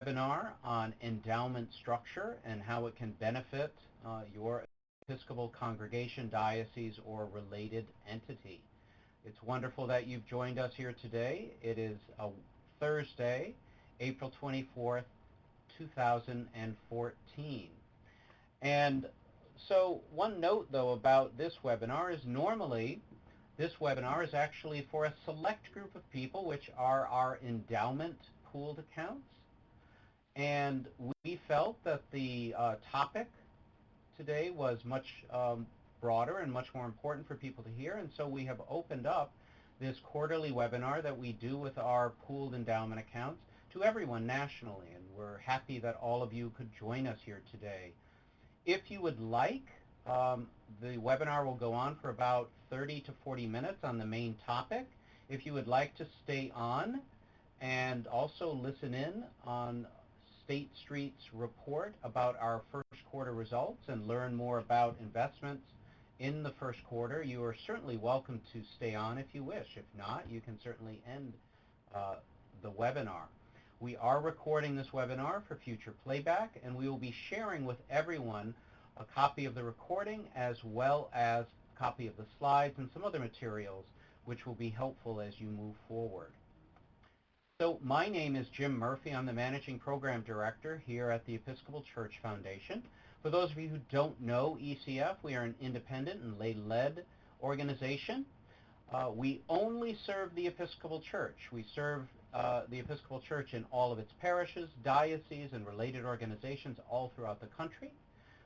webinar on endowment structure and how it can benefit your Episcopal congregation, diocese, or related entity. It's wonderful that you've joined us here today. It is a Thursday, April 24th, 2014. And so one note, though, about this webinar is normally this webinar is actually for a select group of people, which are our endowment pooled accounts. And we felt that the topic today was much broader and much more important for people to hear, and so we have opened up this quarterly webinar that we do with our pooled endowment accounts to everyone nationally, and we're happy that all of you could join us here today. If you would like, the webinar will go on for about 30 to 40 minutes on the main topic. If you would like to stay on and also listen in on State Street's report about our first quarter results and learn more about investments in the first quarter, you are certainly welcome to stay on if you wish. If not, you can certainly end the webinar. We are recording this webinar for future playback, and we will be sharing with everyone a copy of the recording as well as a copy of the slides and some other materials which will be helpful as you move forward. So my name is Jim Murphy. I'm the Managing Program Director here at the Episcopal Church Foundation. For those of you who don't know ECF, we are an independent and lay-led organization. We only serve the Episcopal Church. We serve the Episcopal Church in all of its parishes, dioceses, and related organizations all throughout the country.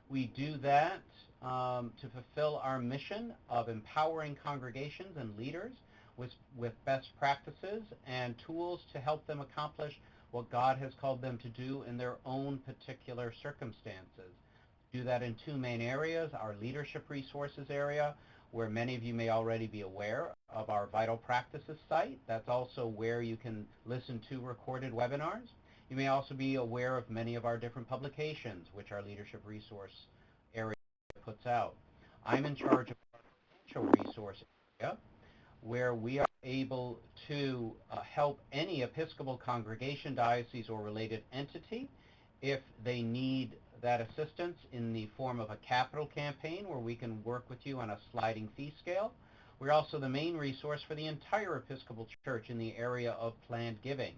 We do that to fulfill our mission of empowering congregations and leaders with best practices and tools to help them accomplish what God has called them to do in their own particular circumstances. Do that in two main areas: our leadership resources area, where many of you may already be aware of our Vital Practices site. That's also where you can listen to recorded webinars. You may also be aware of many of our different publications, which our leadership resource area puts out. I'm in charge of our financial resource area, where we are able to help any Episcopal congregation, diocese, or related entity if they need that assistance in the form of a capital campaign where we can work with you on a sliding fee scale. We're also the main resource for the entire Episcopal Church in the area of planned giving.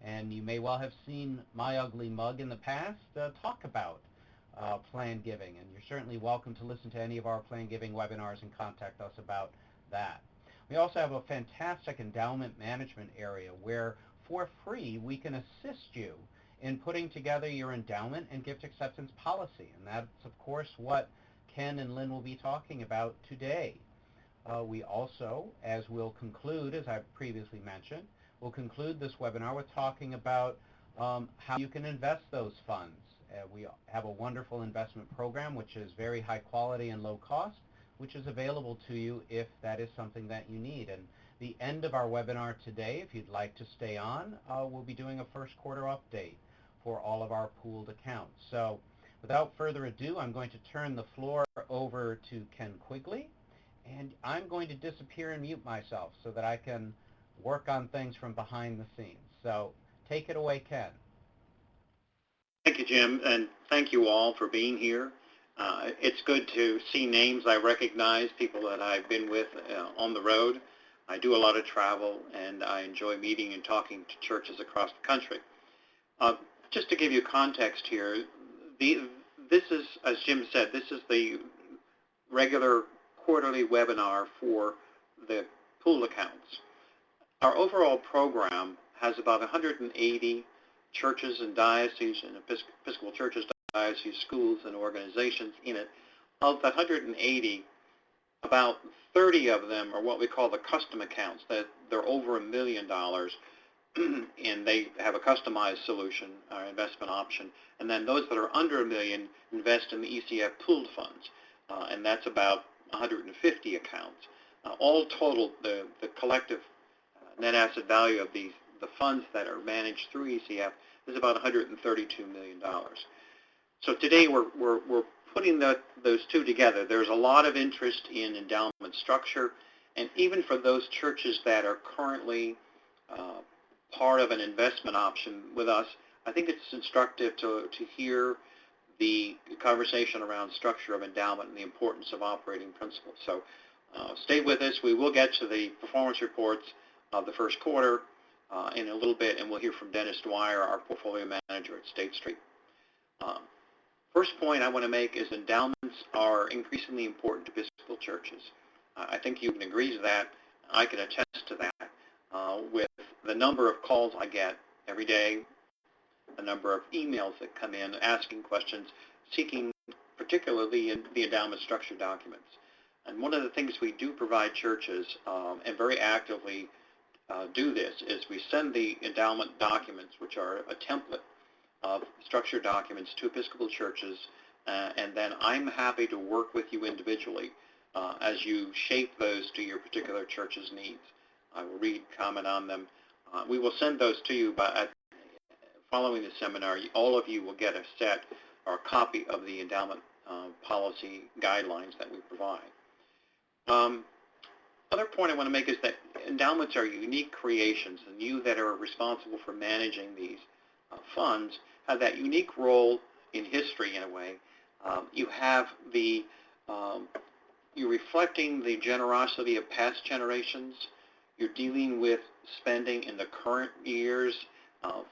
And you may well have seen my ugly mug in the past talk about planned giving, and you're certainly welcome to listen to any of our planned giving webinars and contact us about that. We also have a fantastic endowment management area where, for free, we can assist you in putting together your endowment and gift acceptance policy. And that's, of course, what Ken and Lynn will be talking about today. We also, as we'll conclude, as I've previously mentioned, we'll conclude this webinar with talking about how you can invest those funds. We have a wonderful investment program which is very high quality and low cost, which is available to you if that is something that you need. And the end of our webinar today, if you'd like to stay on, we'll be doing a first quarter update for all of our pooled accounts. So without further ado, I'm going to turn the floor over to Ken Quigley, and I'm going to disappear and mute myself so that I can work on things from behind the scenes. So take it away, Ken. Thank you, Jim, and thank you all for being here. It's good to see names I recognize, people that I've been with on the road. I do a lot of travel, and I enjoy meeting and talking to churches across the country. Just to give you context here, this is, as Jim said, this is the regular quarterly webinar for the pool accounts. Our overall program has about 180 churches and dioceses and Episcopal churches, dioceses, schools, and organizations in it. Of the 180, about 30 of them are what we call the custom accounts, that they're over $1 million, and they have a customized solution or investment option. And then those that are under $1 million invest in the ECF pooled funds, and that's about 150 accounts. All total, the collective net asset value of the funds that are managed through ECF is about $132 million. So today we're putting those two together. There's a lot of interest in endowment structure, and even for those churches that are currently part of an investment option with us, I think it's instructive to hear the conversation around structure of endowment and the importance of operating principles. So stay with us. We will get to the performance reports of the first quarter in a little bit, and we'll hear from Dennis Dwyer, our portfolio manager at State Street. First point I want to make is endowments are increasingly important to Episcopal churches. I think you can agree to that. I can attest to that with the number of calls I get every day, the number of emails that come in asking questions, seeking particularly in the endowment structure documents. And one of the things we do provide churches, and very actively do this, is we send the endowment documents, which are a template of structure documents, to Episcopal churches, and then I'm happy to work with you individually as you shape those to your particular church's needs. I will read, comment on them. We will send those to you, but following the seminar, all of you will get a set or a copy of the endowment policy guidelines that we provide. Other point I want to make is that endowments are unique creations, and you that are responsible for managing these funds have that unique role in history in a way. You have the, you're reflecting the generosity of past generations. You're dealing with spending in the current years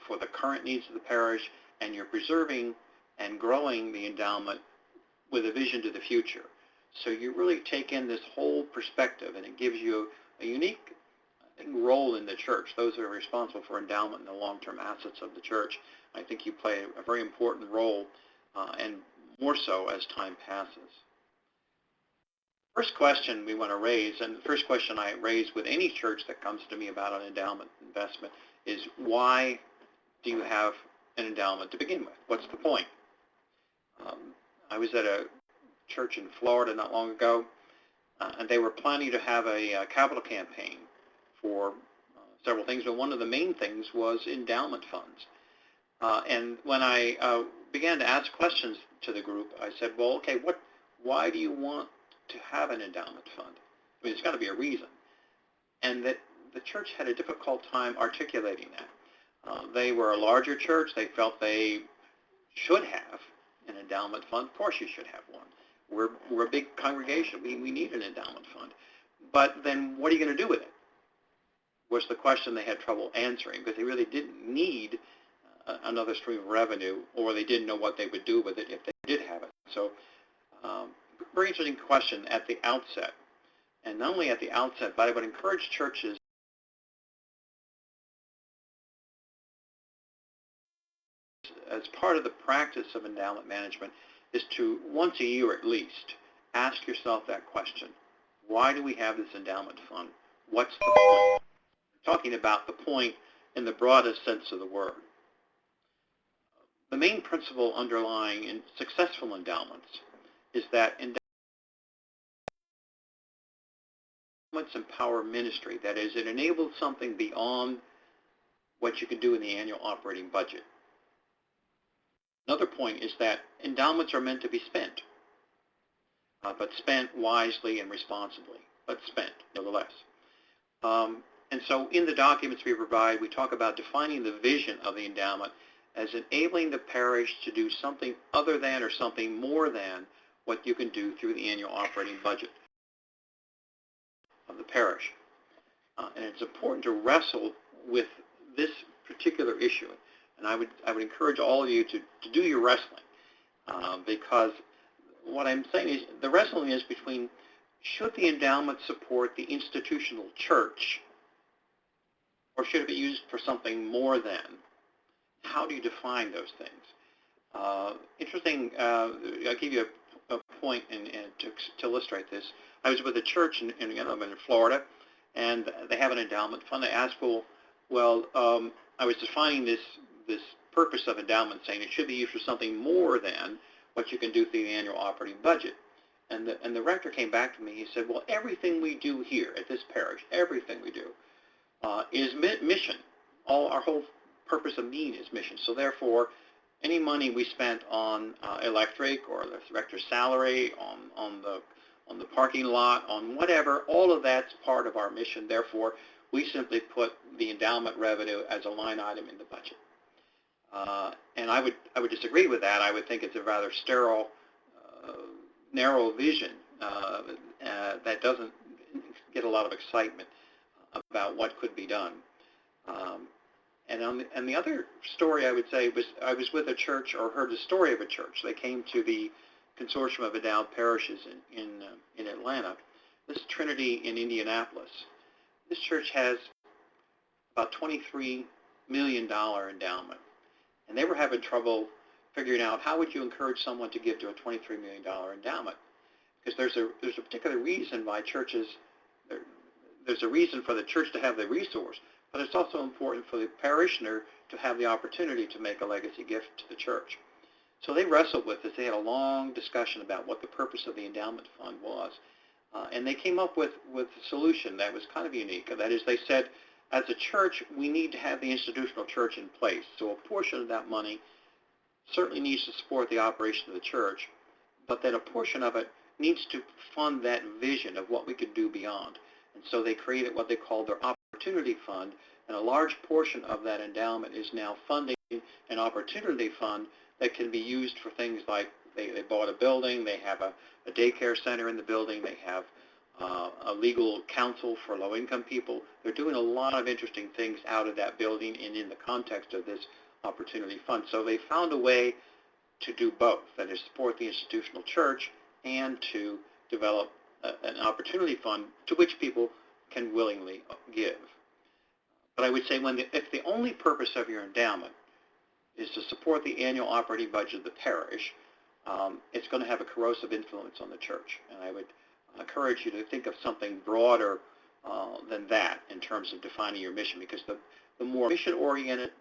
for the current needs of the parish, and you're preserving and growing the endowment with a vision to the future. So you really take in this whole perspective, and it gives you a unique role in the church. Those who are responsible for endowment and the long-term assets of the church, I think you play a very important role, and more so as time passes. First question we want to raise, and the first question I raise with any church that comes to me about an endowment investment, is why do you have an endowment to begin with? What's the point? I was at a church in Florida not long ago, and they were planning to have a capital campaign for several things, but one of the main things was endowment funds. And when I began to ask questions to the group, I said, well, okay, why do you want to have an endowment fund? I mean, there's got to be a reason. And that the church had a difficult time articulating that. They were a larger church. They felt they should have an endowment fund. Of course you should have one. We're a big congregation. We need an endowment fund. But then what are you going to do with it? Was the question they had trouble answering, because they really didn't need another stream of revenue, or they didn't know what they would do with it if they did have it. So very interesting question at the outset. And not only at the outset, but I would encourage churches as part of the practice of endowment management is to, once a year at least, ask yourself that question. Why do we have this endowment fund? What's the point? I'm talking about the point in the broadest sense of the word. The main principle underlying in successful endowments is that endowments empower ministry. That is, it enables something beyond what you can do in the annual operating budget. Another point is that endowments are meant to be spent, but spent wisely and responsibly, but spent nevertheless. And so in the documents we provide, we talk about defining the vision of the endowment as enabling the parish to do something other than or something more than what you can do through the annual operating budget of the parish. And it's important to wrestle with this particular issue. And I would encourage all of you to do your wrestling, because what I'm saying is the wrestling is between, should the endowment support the institutional church, or should it be used for something more than? How do you define those things? Interesting, I'll give you a point to illustrate this. I was with a church in Florida, and they have an endowment fund. I asked, well, I was defining this purpose of endowment, saying it should be used for something more than what you can do through the annual operating budget. And the rector came back to me. He said, well, everything we do here at this parish, everything we do is mission. Our whole purpose of being is mission. So therefore, any money we spent on electric or the rector's salary, on the parking lot, on whatever, all of that's part of our mission. Therefore, we simply put the endowment revenue as a line item in the budget. And I would disagree with that. I would think it's a rather sterile, narrow vision that doesn't get a lot of excitement about what could be done. And the other story I would say was I was with a church, or heard the story of a church. They came to the Consortium of Endowed Parishes in Atlanta. This is Trinity in Indianapolis. This church has about $23 million endowment. And they were having trouble figuring out how would you encourage someone to give to a $23 million endowment. Because there's a particular reason why churches, there's a reason for the church to have the resource, but it's also important for the parishioner to have the opportunity to make a legacy gift to the church. So they wrestled with this. They had a long discussion about what the purpose of the endowment fund was. And they came up with a solution that was kind of unique. That is, they said, as a church, we need to have the institutional church in place. So a portion of that money certainly needs to support the operation of the church, but that a portion of it needs to fund that vision of what we could do beyond. And so they created what they called their opportunity fund, and a large portion of that endowment is now funding an opportunity fund that can be used for things like they bought a building, they have a daycare center in the building, they have a legal counsel for low-income people. They're doing a lot of interesting things out of that building and in the context of this opportunity fund. So they found a way to do both, that is, support the institutional church and to develop an opportunity fund to which people can willingly give. But I would say if the only purpose of your endowment is to support the annual operating budget of the parish, it's going to have a corrosive influence on the church. And I would encourage you to think of something broader than that in terms of defining your mission, because the more mission-oriented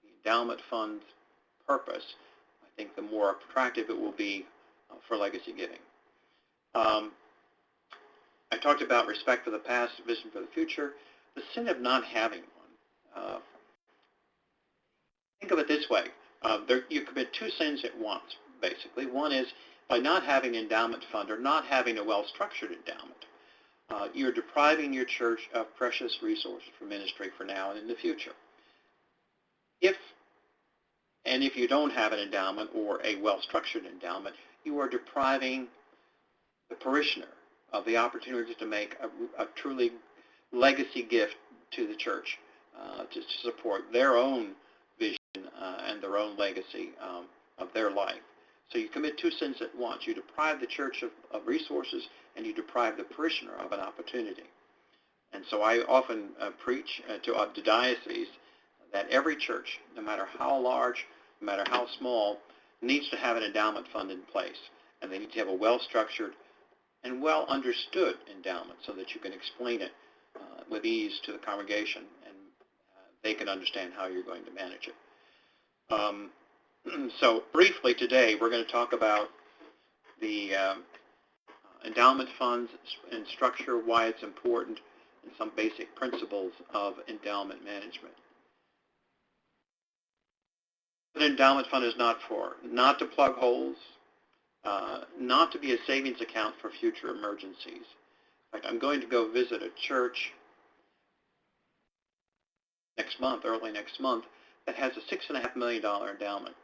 the endowment fund's purpose, I think the more attractive it will be for legacy giving. I talked about respect for the past, vision for the future. The sin of not having one. Think of it this way. You commit two sins at once, basically. One is by not having an endowment fund or not having a well-structured endowment, you're depriving your church of precious resources for ministry for now and in the future. If you don't have an endowment or a well-structured endowment, you are depriving the parishioner of the opportunity to make a truly legacy gift to the church, to support their own vision and their own legacy of their life. So you commit two sins at once. You deprive the church of resources, and you deprive the parishioner of an opportunity. And so I often preach to the diocese that every church, no matter how large, no matter how small, needs to have an endowment fund in place. And they need to have a well-structured and well-understood endowment so that you can explain it with ease to the congregation, and they can understand how you're going to manage it. So briefly today, we're going to talk about the endowment funds and structure, why it's important, and some basic principles of endowment management. What an endowment fund is not for: not to plug holes, not to be a savings account for future emergencies. In fact, I'm going to go visit a church next month, early next month, that has a $6.5 million endowment.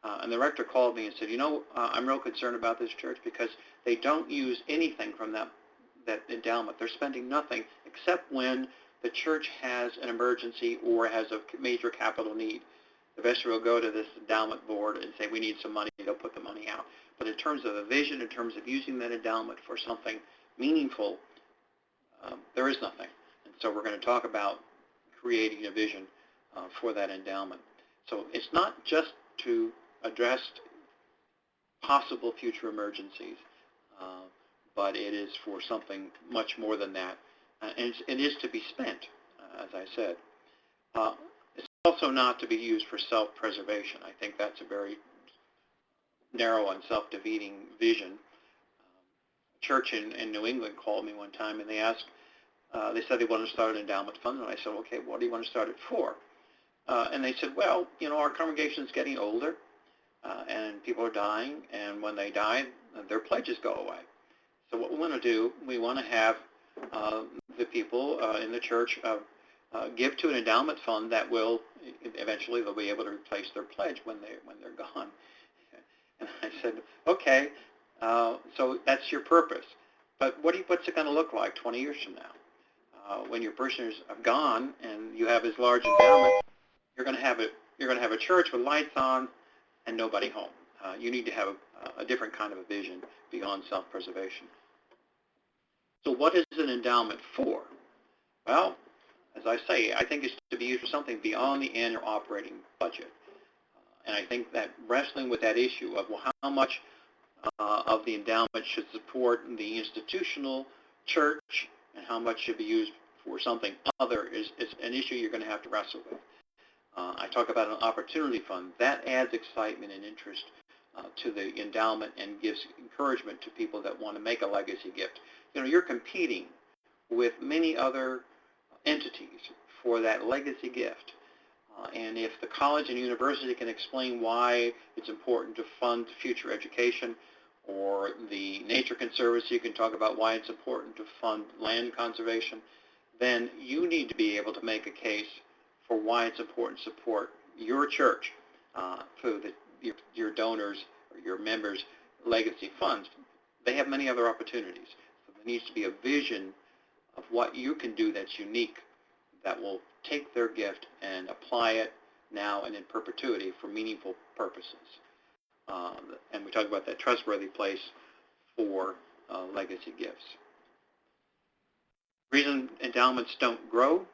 And the rector called me and said, I'm real concerned about this church because they don't use anything from that endowment. They're spending nothing except when the church has an emergency or has a major capital need. The vestry will go to this endowment board and say, we need some money. They'll put the money out. But in terms of a vision, in terms of using that endowment for something meaningful, there is nothing. And so we're going to talk about creating a vision for that endowment. So it's not just to address possible future emergencies, but it is for something much more than that. And it is to be spent, as I said. It's also not to be used for self-preservation. I think that's a very narrow and self-defeating vision. A church in New England called me one time, and they said they wanted to start an endowment fund, and I said, okay, what do you want to start it for? And they said, well, our congregation is getting older, and people are dying, and when they die, their pledges go away. So what we want to do, we want to have the people in the church give to an endowment fund that will eventually they'll be able to replace their pledge when they're gone. And I said, okay, so that's your purpose. But what's it going to look like 20 years from now? When your parishioners have gone and you have this large endowment, you're going to have a church with lights on and nobody home. You need to have a different kind of a vision beyond self-preservation. So what is an endowment for? Well, as I say, I think it's to be used for something beyond the annual operating budget. And I think that wrestling with that issue of, well, how much of the endowment should support the institutional church and how much should be used for something other is an issue you're going to have to wrestle with. I talk about an opportunity fund. That adds excitement and interest to the endowment and gives encouragement to people that want to make a legacy gift. You know, you're competing with many other entities for that legacy gift. And if the college and university can explain why it's important to fund future education, or the Nature Conservancy can talk about why it's important to fund land conservation, then you need to be able to make a case for why it's important to support your church through your donors or your members' legacy funds. They have many other opportunities. So there needs to be a vision of what you can do that's unique, that will take their gift and apply it now and in perpetuity for meaningful purposes. And we talk about that trustworthy place for legacy gifts. Reason endowments don't grow,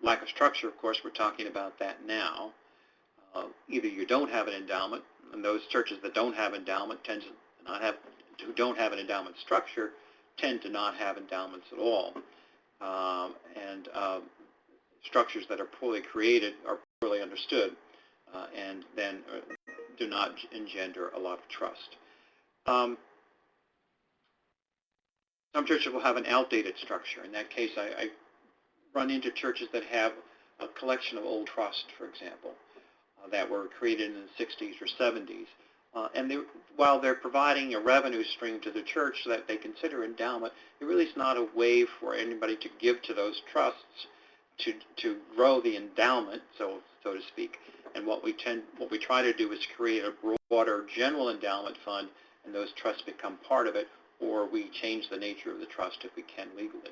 lack of structure. Of course, we're talking about that now. Either you don't have an endowment, and those churches that don't have endowment who don't have an endowment structure tend to not have endowments at all. And structures that are poorly created are poorly understood, and then do not engender a lot of trust. Some churches will have an outdated structure. In that case, I run into churches that have a collection of old trusts, for example, that were created in the 60s or 70s. And while they're providing a revenue stream to the church that they consider endowment, it really is not a way for anybody to give to those trusts to grow the endowment, so to speak. And what we try to do is create a broader general endowment fund, and those trusts become part of it, or we change the nature of the trust if we can legally.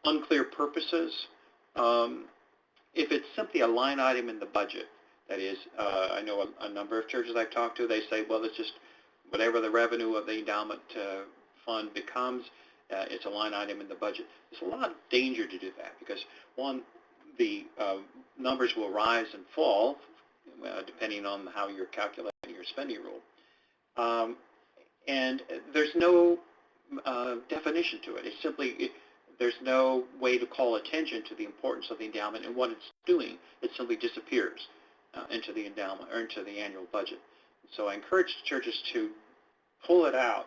Unclear purposes. If it's simply a line item in the budget, that is, I know a number of churches I've talked to, they say, well, it's just whatever the revenue of the endowment fund becomes, it's a line item in the budget. There's a lot of danger to do that because, one, the numbers will rise and fall depending on how you're calculating your spending rule. And there's no definition to it. It's simply, there's no way to call attention to the importance of the endowment and what it's doing. It simply disappears into the endowment or into the annual budget. So I encourage churches to pull it out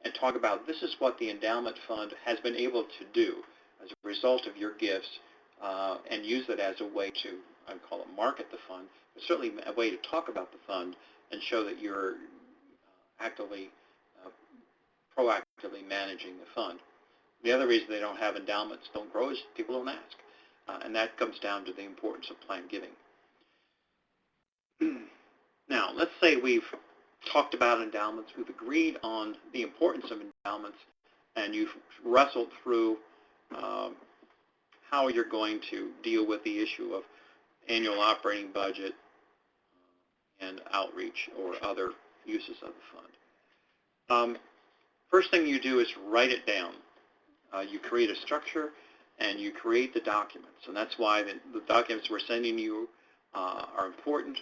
and talk about this is what the endowment fund has been able to do as a result of your gifts, and use it as a way to, I call it market the fund, but certainly a way to talk about the fund and show that you're actively, proactively managing the fund. The other reason they don't have endowments don't grow is people don't ask. And that comes down to the importance of planned giving. Now, let's say we've talked about endowments, we've agreed on the importance of endowments, and you've wrestled through how you're going to deal with the issue of annual operating budget and outreach or other uses of the fund. First thing you do is write it down. You create a structure and you create the documents, and that's why the documents we're sending you are important.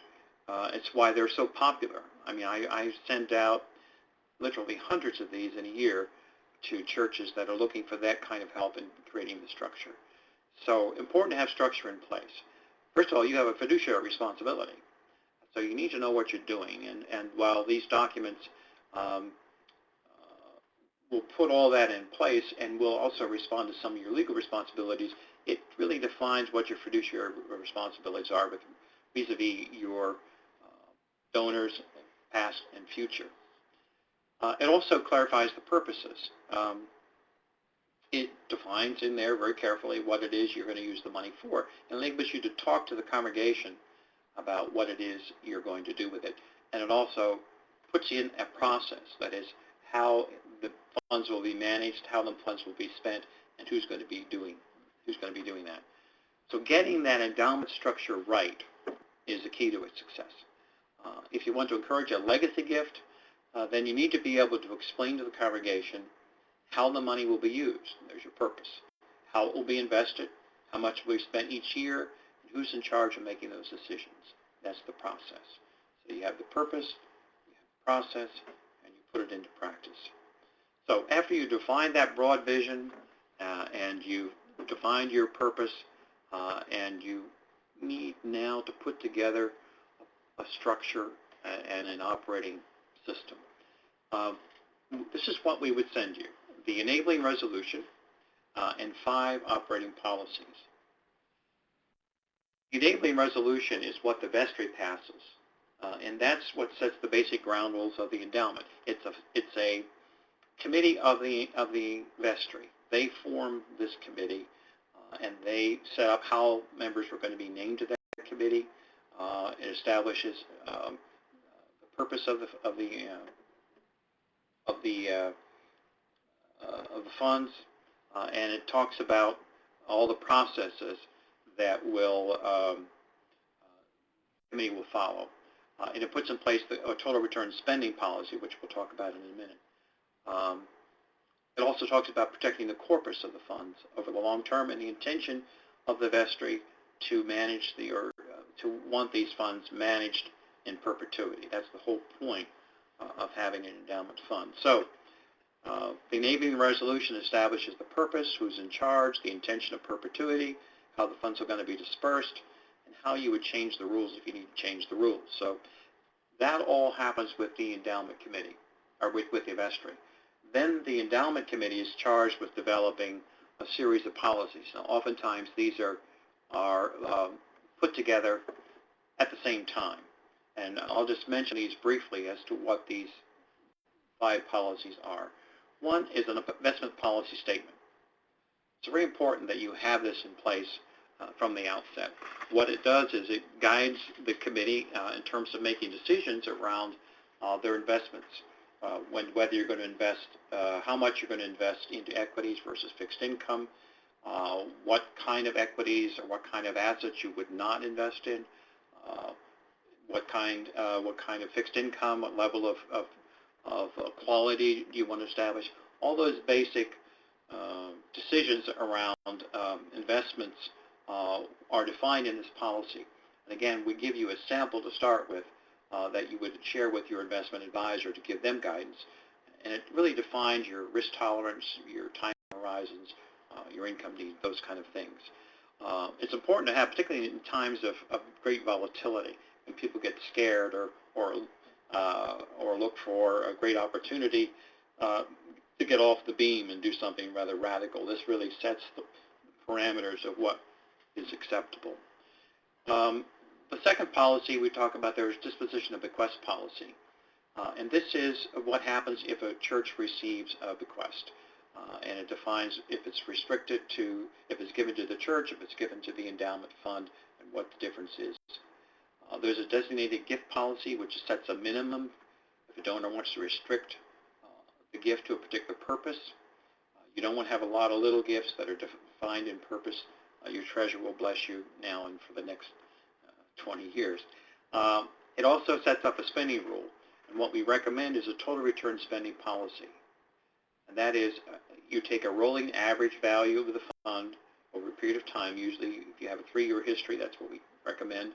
It's why they're so popular. I mean, I send out literally hundreds of these in a year to churches that are looking for that kind of help in creating the structure. So important to have structure in place. First of all, you have a fiduciary responsibility. So you need to know what you're doing. And while these documents will put all that in place and will also respond to some of your legal responsibilities, it really defines what your fiduciary responsibilities are vis-a-vis your donors, past and future. It also clarifies the purposes. it defines in there very carefully what it is you're going to use the money for, and enables you to talk to the congregation about what it is you're going to do with it. And it also puts you in a process, that is, how the funds will be managed, how the funds will be spent, and who's going to be doing that. So getting that endowment structure right is the key to its success. If you want to encourage a legacy gift, then you need to be able to explain to the congregation how the money will be used. There's your purpose. How it will be invested, how much will be spent each year, and who's in charge of making those decisions. That's the process. So you have the purpose, you have the process, and you put it into practice. So after you define that broad vision and you've defined your purpose and you need now to put together a structure and an operating system. This is what we would send you: the enabling resolution and 5 operating policies. The enabling resolution is what the vestry passes, and that's what sets the basic ground rules of the endowment. It's a committee of the vestry. They form this committee, and they set up how members are going to be named to that committee. It establishes the purpose of the funds, and it talks about all the processes that the committee will follow. And it puts in place a total return spending policy, which we'll talk about in a minute. It also talks about protecting the corpus of the funds over the long term, and the intention of the vestry to manage to want these funds managed in perpetuity. That's the whole point of having an endowment fund. So the enabling resolution establishes the purpose, who's in charge, the intention of perpetuity, how the funds are going to be dispersed, and how you would change the rules if you need to change the rules. So that all happens with the endowment committee, or with the vestry. Then the endowment committee is charged with developing a series of policies. Now, oftentimes these are put together at the same time. And I'll just mention these briefly as to what these 5 policies are. One is an investment policy statement. It's very important that you have this in place from the outset. What it does is it guides the committee in terms of making decisions around their investments, whether you're going to invest, how much you're going to invest into equities versus fixed income, what kind of equities or what kind of assets you would not invest in, what kind of fixed income, what level of quality do you want to establish. All those basic decisions around investments are defined in this policy. And again, we give you a sample to start with that you would share with your investment advisor to give them guidance. And it really defines your risk tolerance, your time horizons, your income needs, those kind of things. It's important to have, particularly in times of great volatility, when people get scared or look for a great opportunity to get off the beam and do something rather radical. This really sets the parameters of what is acceptable. The second policy we talk about there is disposition of bequest policy. And this is what happens if a church receives a bequest. And it defines if it's restricted to, if it's given to the church, if it's given to the endowment fund, and what the difference is. There's a designated gift policy, which sets a minimum if a donor wants to restrict the gift to a particular purpose. You don't want to have a lot of little gifts that are defined in purpose. Your treasurer will bless you now and for the next 20 years. It also sets up a spending rule, and what we recommend is a total return spending policy. And that is, you take a rolling average value of the fund over a period of time. Usually, if you have a 3-year history, that's what we recommend.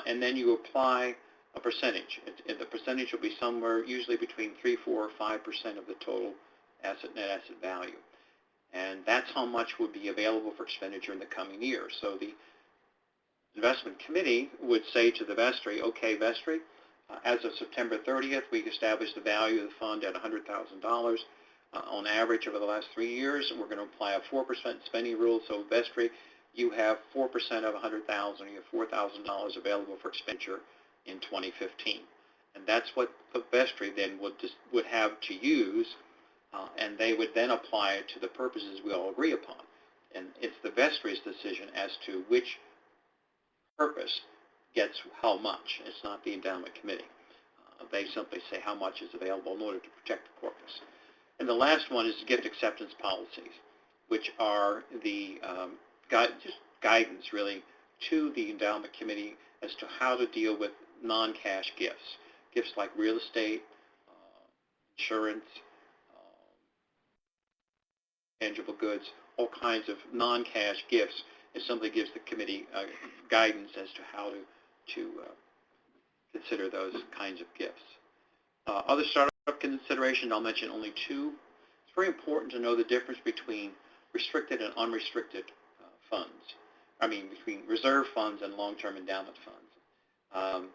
And then you apply a percentage. The percentage will be somewhere usually between 3, 4, or 5% of the total net asset value. And that's how much would be available for expenditure in the coming year. So the investment committee would say to the vestry, okay, vestry, as of September 30th, we established the value of the fund at $100,000 on average over the last 3 years, and we're going to apply a 4% spending rule. So vestry, you have 4% of $100,000, you have $4,000 available for expenditure in 2015. And that's what the vestry then would have to use and they would then apply it to the purposes we all agree upon. And it's the vestry's decision as to which purpose gets how much. It's not the endowment committee. They simply say how much is available in order to protect the corpus. And the last one is gift acceptance policies, which are the just guidance, really, to the endowment committee as to how to deal with non-cash gifts. Gifts like real estate, insurance, tangible goods, all kinds of non-cash gifts. It simply gives the committee guidance as to how to consider those kinds of gifts. Other startup considerations, I'll mention only two. It's very important to know the difference between restricted and unrestricted funds. Between reserve funds and long-term endowment funds.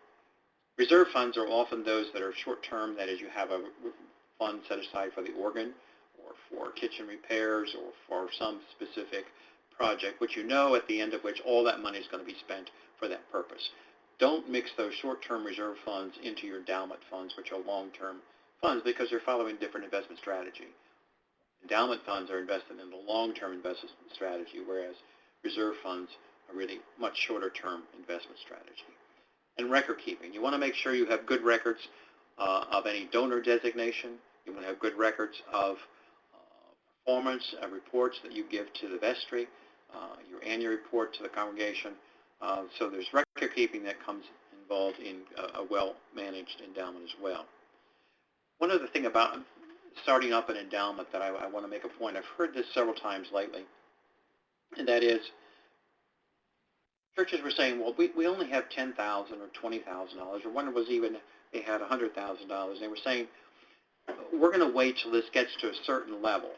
Reserve funds are often those that are short-term, that is, you have a fund set aside for the organ or for kitchen repairs or for some specific project, which you know at the end of which all that money is going to be spent for that purpose. Don't mix those short-term reserve funds into your endowment funds, which are long-term funds, because they're following different investment strategy. Endowment funds are invested in the long-term investment strategy, whereas reserve funds are really much shorter-term investment strategy. And record keeping. You want to make sure you have good records of any donor designation. You want to have good records of performance reports that you give to the vestry, your annual report to the congregation. So there's record keeping that comes involved in a well-managed endowment as well. One other thing about starting up an endowment that I want to make a point, I've heard this several times lately, and that is churches were saying, well, we only have $10,000 or $20,000, or one was even they had $100,000. They were saying, we're going to wait till this gets to a certain level.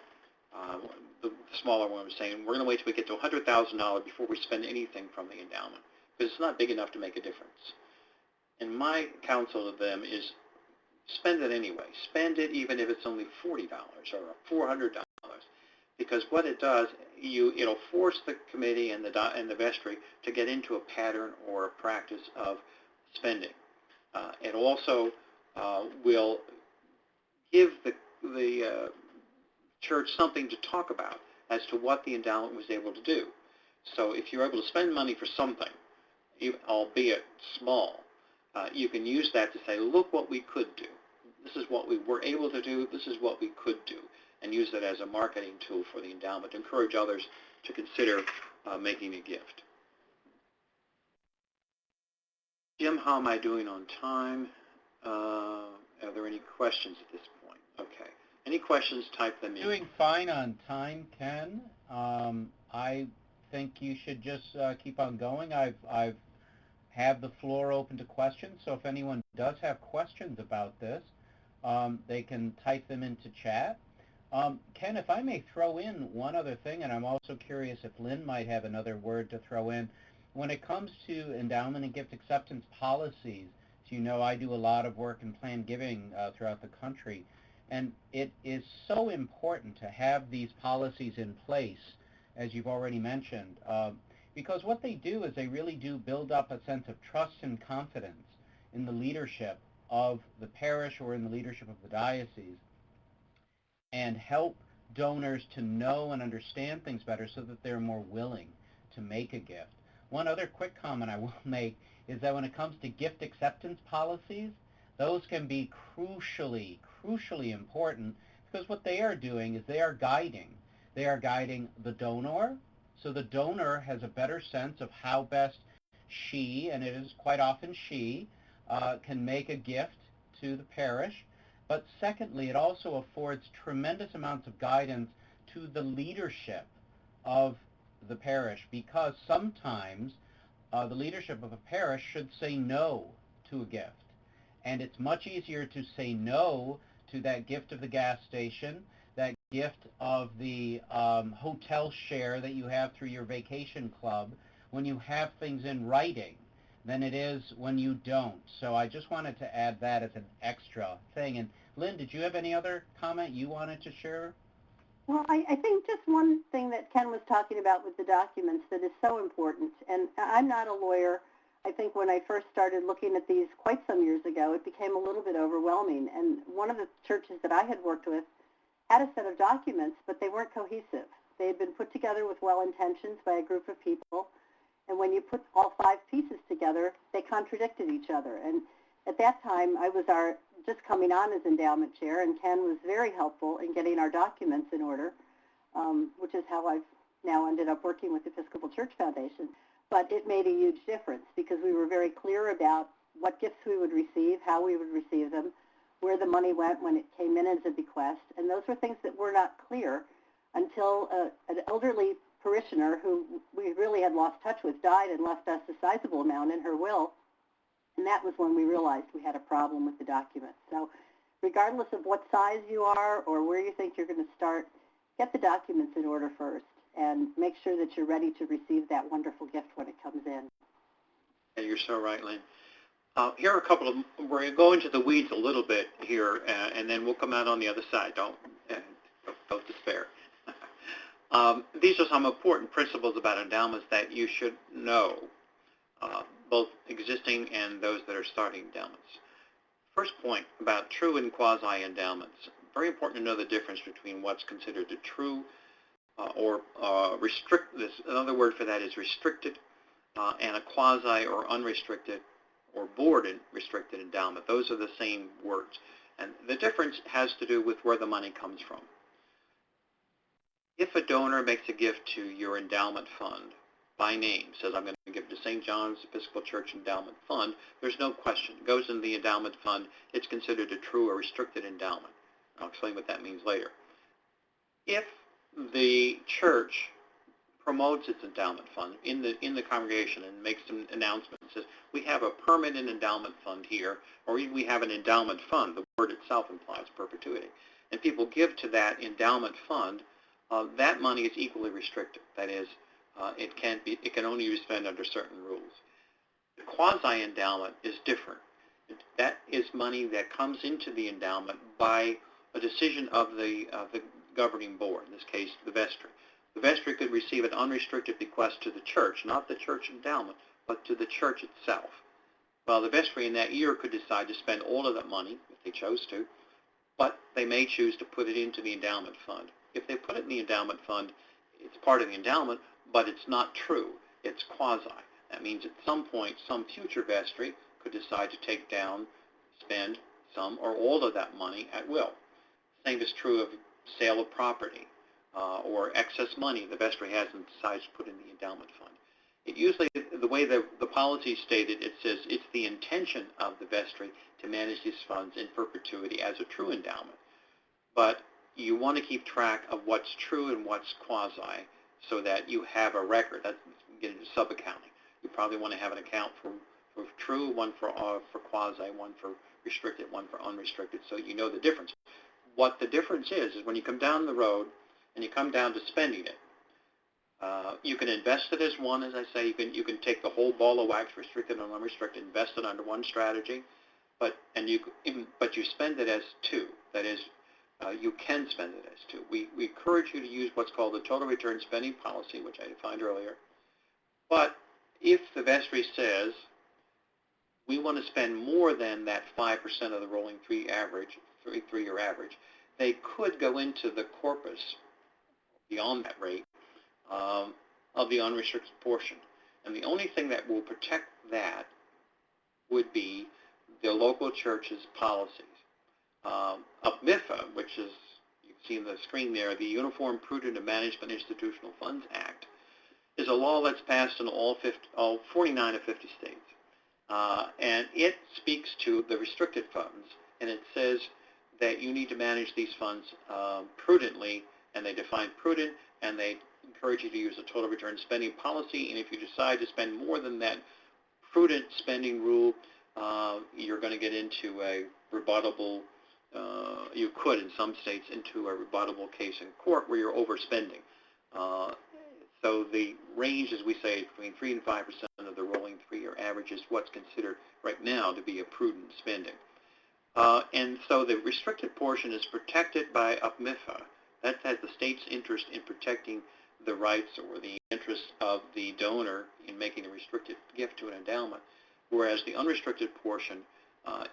The smaller one was saying, we're going to wait till we get to $100,000 before we spend anything from the endowment, because it's not big enough to make a difference. And my counsel to them is spend it anyway. Spend it even if it's only $40 or $400, because what it does, it'll force the committee and the vestry to get into a pattern or a practice of spending. It also will give the church something to talk about as to what the endowment was able to do. So if you're able to spend money for something, albeit small, you can use that to say, look what we could do. This is what we were able to do. This is what we could do, and use it as a marketing tool for the endowment to encourage others to consider making a gift. Jim, how am I doing on time? Are there any questions at this point? Okay. Any questions, type them in. Doing fine on time, Ken. I think you should just keep on going. I've have the floor open to questions, so if anyone does have questions about this, they can type them into chat. Ken, if I may throw in one other thing, and I'm also curious if Lynn might have another word to throw in. When it comes to endowment and gift acceptance policies, as you know, I do a lot of work in planned giving throughout the country, and it is so important to have these policies in place, as you've already mentioned, because what they do is they really do build up a sense of trust and confidence in the leadership of the parish or in the leadership of the diocese, and help donors to know and understand things better so that they're more willing to make a gift. One other quick comment I will make is that when it comes to gift acceptance policies, those can be crucially important, because what they are doing is they are guiding the donor, so the donor has a better sense of how best she, and it is quite often she, can make a gift to the parish. But secondly, it also affords tremendous amounts of guidance to the leadership of the parish, because sometimes the leadership of a parish should say no to a gift. And it's much easier to say no to that gift of the gas station, that gift of the hotel share that you have through your vacation club, when you have things in writing, than it is when you don't. So I just wanted to add that as an extra thing. And Lynn, did you have any other comment you wanted to share? Well, I think just one thing that Ken was talking about with the documents that is so important, and I'm not a lawyer. I think when I first started looking at these quite some years ago, it became a little bit overwhelming. And one of the churches that I had worked with had a set of documents, but they weren't cohesive. They had been put together with well-intentions by a group of people, and when you put all 5 pieces together, they contradicted each other. And at that time, I was just coming on as endowment chair, and Ken was very helpful in getting our documents in order, which is how I've now ended up working with the Episcopal Church Foundation. But it made a huge difference because we were very clear about what gifts we would receive, how we would receive them, where the money went when it came in as a bequest, and those were things that were not clear until an elderly parishioner who we really had lost touch with died and left us a sizable amount in her will, and that was when we realized we had a problem with the documents. So regardless of what size you are or where you think you're going to start, get the documents in order first and make sure that you're ready to receive that wonderful gift when it comes in. Yeah, you're so right, Lynn. Here are a couple of, we're going to go into the weeds a little bit here, and then we'll come out on the other side. Don't despair. These are some important principles about endowments that you should know, both existing and those that are starting endowments. First point about true and quasi endowments. Very important to know the difference between what's considered a true or restricted. Another word for that is restricted, and a quasi or unrestricted or board and restricted endowment. Those are the same words. And the difference has to do with where the money comes from. If a donor makes a gift to your endowment fund by name, says I'm going to give to St. John's Episcopal Church Endowment Fund, there's no question. It goes in the endowment fund. It's considered a true or restricted endowment. I'll explain what that means later. If the church promotes its endowment fund in the congregation and makes an announcement and says, we have a permanent endowment fund here, or we have an endowment fund. The word itself implies perpetuity. And people give to that endowment fund, that money is equally restricted. That is, it can only be spent under certain rules. The quasi-endowment is different. That is money that comes into the endowment by a decision of the governing board, in this case, the vestry. The vestry could receive an unrestricted bequest to the church, not the church endowment, but to the church itself. Well, the vestry in that year could decide to spend all of that money, if they chose to, but they may choose to put it into the endowment fund. If they put it in the endowment fund, it's part of the endowment, but it's not true. It's quasi. That means at some point, some future vestry could decide to take down, spend some or all of that money at will. Same is true of sale of property or excess money the vestry has and decides to put in the endowment fund. It usually, the way the policy is stated, it says it's the intention of the vestry to manage these funds in perpetuity as a true endowment. But you want to keep track of what's true and what's quasi so that you have a record. That's getting into sub-accounting. You probably want to have an account for true, one for quasi, one for restricted, one for unrestricted, so you know the difference. What the difference is when you come down the road and you come down to spending it, you can invest it as one, as I say. You can take the whole ball of wax, restricted and unrestricted, invest it under one strategy, but you spend it as two. That is, you can spend it as two. We encourage you to use what's called the total return spending policy, which I defined earlier. But if the vestry says we want to spend more than that 5% of the rolling three-year average, they could go into the corpus beyond that rate of the unrestricted portion. And the only thing that will protect that would be the local church's policies. UPMIFA, which is, you can see on the screen there, the Uniform Prudent and Management Institutional Funds Act, is a law that's passed in all 49 of 50 states. And it speaks to the restricted funds, and it says that you need to manage these funds prudently, and they define prudent, and they encourage you to use a total return spending policy, and if you decide to spend more than that prudent spending rule, you're going to get into a rebuttable, you could in some states, into a rebuttable case in court where you're overspending. So the range, as we say, between 3 and 5% of the rolling three-year average is what's considered right now to be a prudent spending. And so the restricted portion is protected by UPMIFA. That has the state's interest in protecting the rights or the interests of the donor in making a restricted gift to an endowment, whereas the unrestricted portion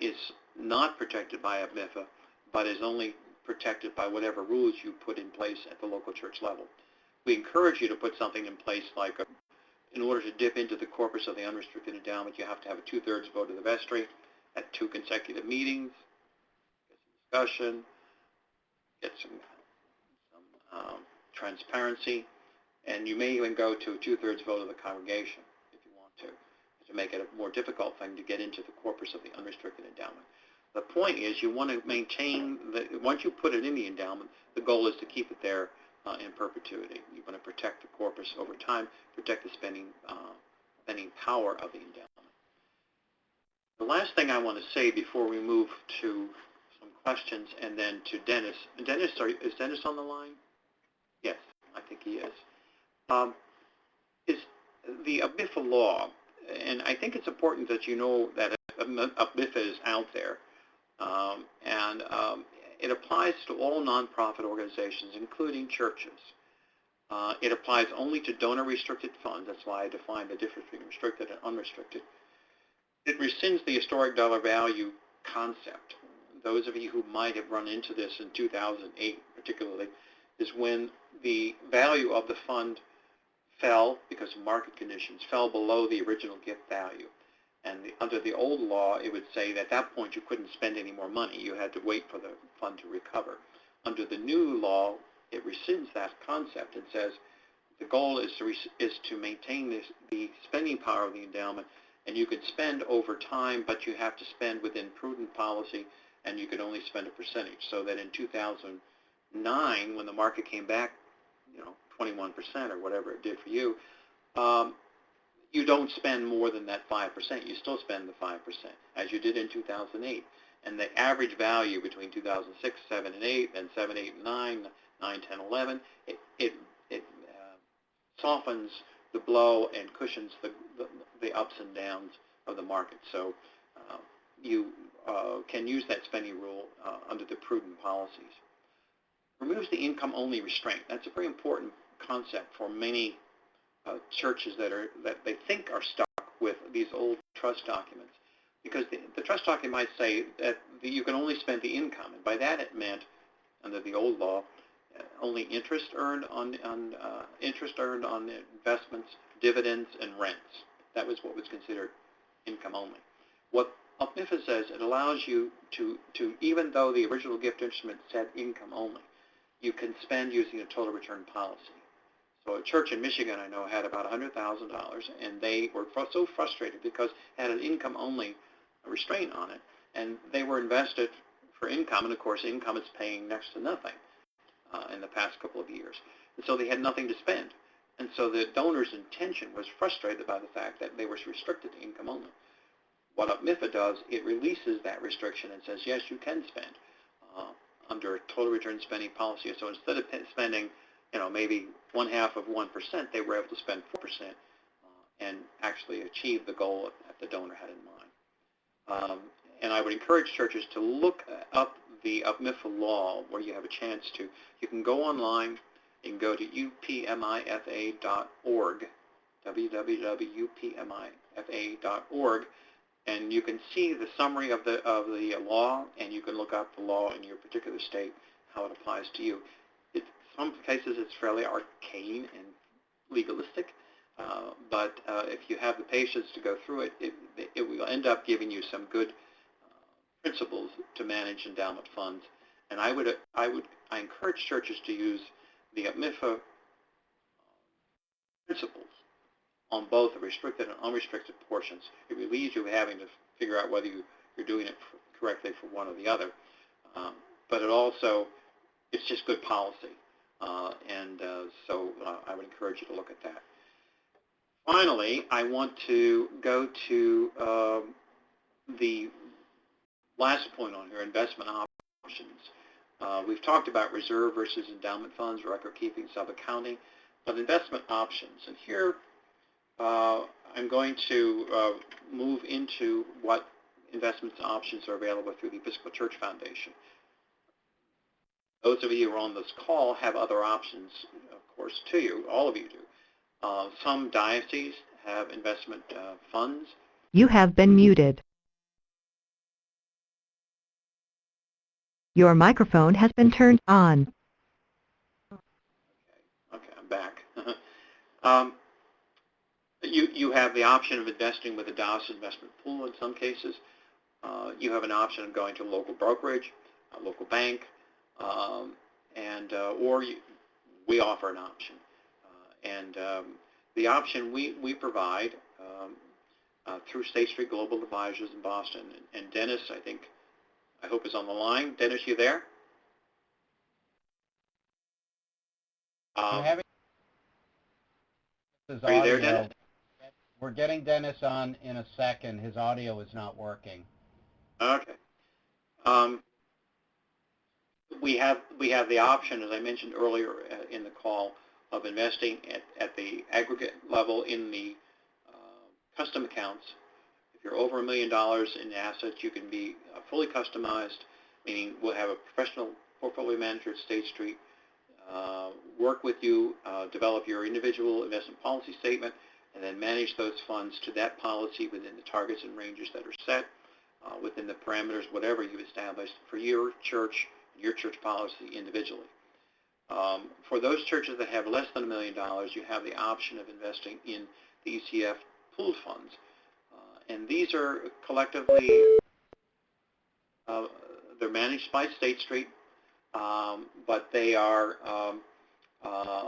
is not protected by UPMIFA, but is only protected by whatever rules you put in place at the local church level. We encourage you to put something in place like in order to dip into the corpus of the unrestricted endowment, you have to have a 2/3 vote of the vestry at 2 consecutive meetings, get some discussion, get some transparency, and you may even go to a 2/3 vote of the congregation if you want to make it a more difficult thing to get into the corpus of the unrestricted endowment. The point is you want to maintain, once you put it in the endowment, the goal is to keep it there in perpetuity. You want to protect the corpus over time, protect the spending power of the endowment. The last thing I want to say before we move to some questions and then to Dennis. Dennis, is Dennis on the line? Yes, I think he is. Is the UPMIFA law, and I think it's important that you know that UPMIFA is out there, and it applies to all nonprofit organizations, including churches. It applies only to donor-restricted funds. That's why I define the difference between restricted and unrestricted. It rescinds the historic dollar value concept. Those of you who might have run into this in 2008 particularly, is when the value of the fund fell because of market conditions, fell below the original gift value. And under the old law, it would say that at that point you couldn't spend any more money. You had to wait for the fund to recover. Under the new law, it rescinds that concept and says the goal is to maintain the spending power of the endowment, and you could spend over time, but you have to spend within prudent policy, and you could only spend a percentage. So that in 2009, when the market came back, 21% or whatever it did for you, you don't spend more than that 5%. You still spend the 5%, as you did in 2008. And the average value between 2006, 7, and 8, and 7, 8, and 9, 9, 10, 11, it softens the blow and cushions the ups and downs of the market. So you can use that spending rule under the prudent policies. Removes the income-only restraint. That's a very important concept for many churches that they think are stuck with these old trust documents, because the trust document might say that you can only spend the income, and by that it meant, under the old law, only interest earned on investments, dividends, and rents. That was what was considered income only. What UPMIFA says, it allows you to even though the original gift instrument said income only, you can spend using a total return policy. So a church in Michigan, I know, had about $100,000, and they were so frustrated because it had an income-only restraint on it, and they were invested for income, and of course income is paying next to nothing in the past couple of years. And so they had nothing to spend. And so the donor's intention was frustrated by the fact that they were restricted to income only. What UPMIFA does, it releases that restriction and says, yes, you can spend under a total return spending policy. So instead of spending, maybe 0.5%, they were able to spend 4% and actually achieve the goal that the donor had in mind. And I would encourage churches to look up the UPMIFA law where you have a chance to. You can go online and go to UPMIFA.org, www.upmifa.org, and you can see the summary of the law, and you can look up the law in your particular state, how it applies to you. In some cases, it's fairly arcane and legalistic, but if you have the patience to go through it, it will end up giving you some good principles to manage endowment funds. And I encourage churches to use the UPMIFA principles on both the restricted and unrestricted portions. It relieves you having to figure out whether you're doing it correctly for one or the other. But it's just good policy. So I would encourage you to look at that. Finally, I want to go to the last point on here, investment options. We've talked about reserve versus endowment funds, record keeping, sub-accounting, but investment options. And here I'm going to move into what investment options are available through the Episcopal Church Foundation. Those of you who are on this call have other options, of course, to you. All of you do. Some dioceses have investment funds. You have been muted. Your microphone has been turned on. Okay, I'm back. um, you have the option of investing with a DOS investment pool in some cases. You have an option of going to a local brokerage, a local bank, we offer an option. The option we provide through State Street Global Advisors in Boston. And Dennis, I hope is on the line. Dennis, you there? Are you there, Dennis? We're getting Dennis on in a second. His audio is not working. Okay. We have the option, as I mentioned earlier in the call, of investing at the aggregate level in the custom accounts. If you're over $1 million in assets, you can be fully customized, meaning we'll have a professional portfolio manager at State Street work with you, develop your individual investment policy statement, and then manage those funds to that policy within the targets and ranges that are set, within the parameters, whatever you've established for your church policy individually. For those churches that have less than $1 million, you have the option of investing in the ECF pooled funds. And these are collectively, they're managed by State Street, but they are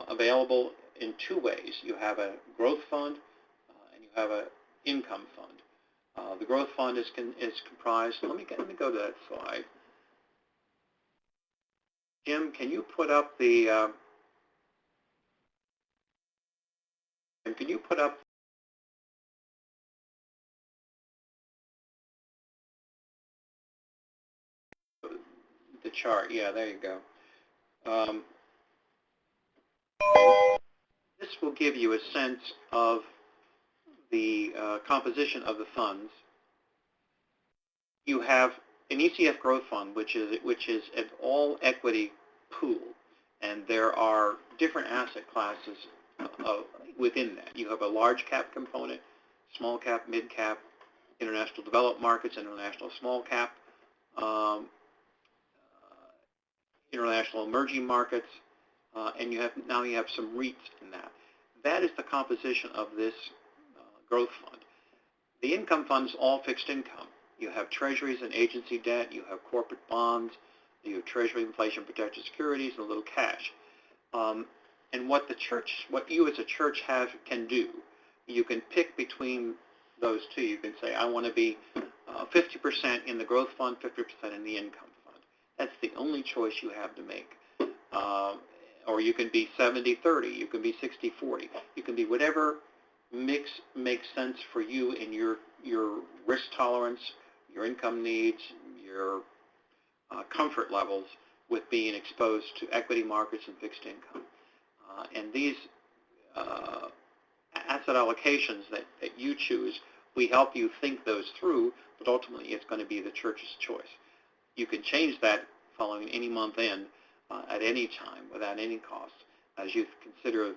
available in two ways. You have a growth fund and you have an income fund. The growth fund is comprised, let me go to that slide. Jim, can you put up the chart? Yeah, there you go. This will give you a sense of the composition of the funds. You have an ECF growth fund, which is an all-equity pool, and there are different asset classes within that. You have a large cap component, small cap, mid cap, international developed markets, international small cap, international emerging markets, and you have some REITs in that. That is the composition of this growth fund. The income fund is all fixed income. You have treasuries and agency debt, you have corporate bonds, you have treasury inflation protected securities, and a little cash. And what you as a church can do, you can pick between those two. You can say, I want to be 50% in the growth fund, 50% in the income fund. That's the only choice you have to make. Or you can be 70-30, you can be 60-40. You can be whatever mix makes sense for you in your risk tolerance, your income needs, your comfort levels with being exposed to equity markets and fixed income. And these asset allocations that you choose, we help you think those through, but ultimately it's going to be the church's choice. You can change that following any month end at any time without any cost as you consider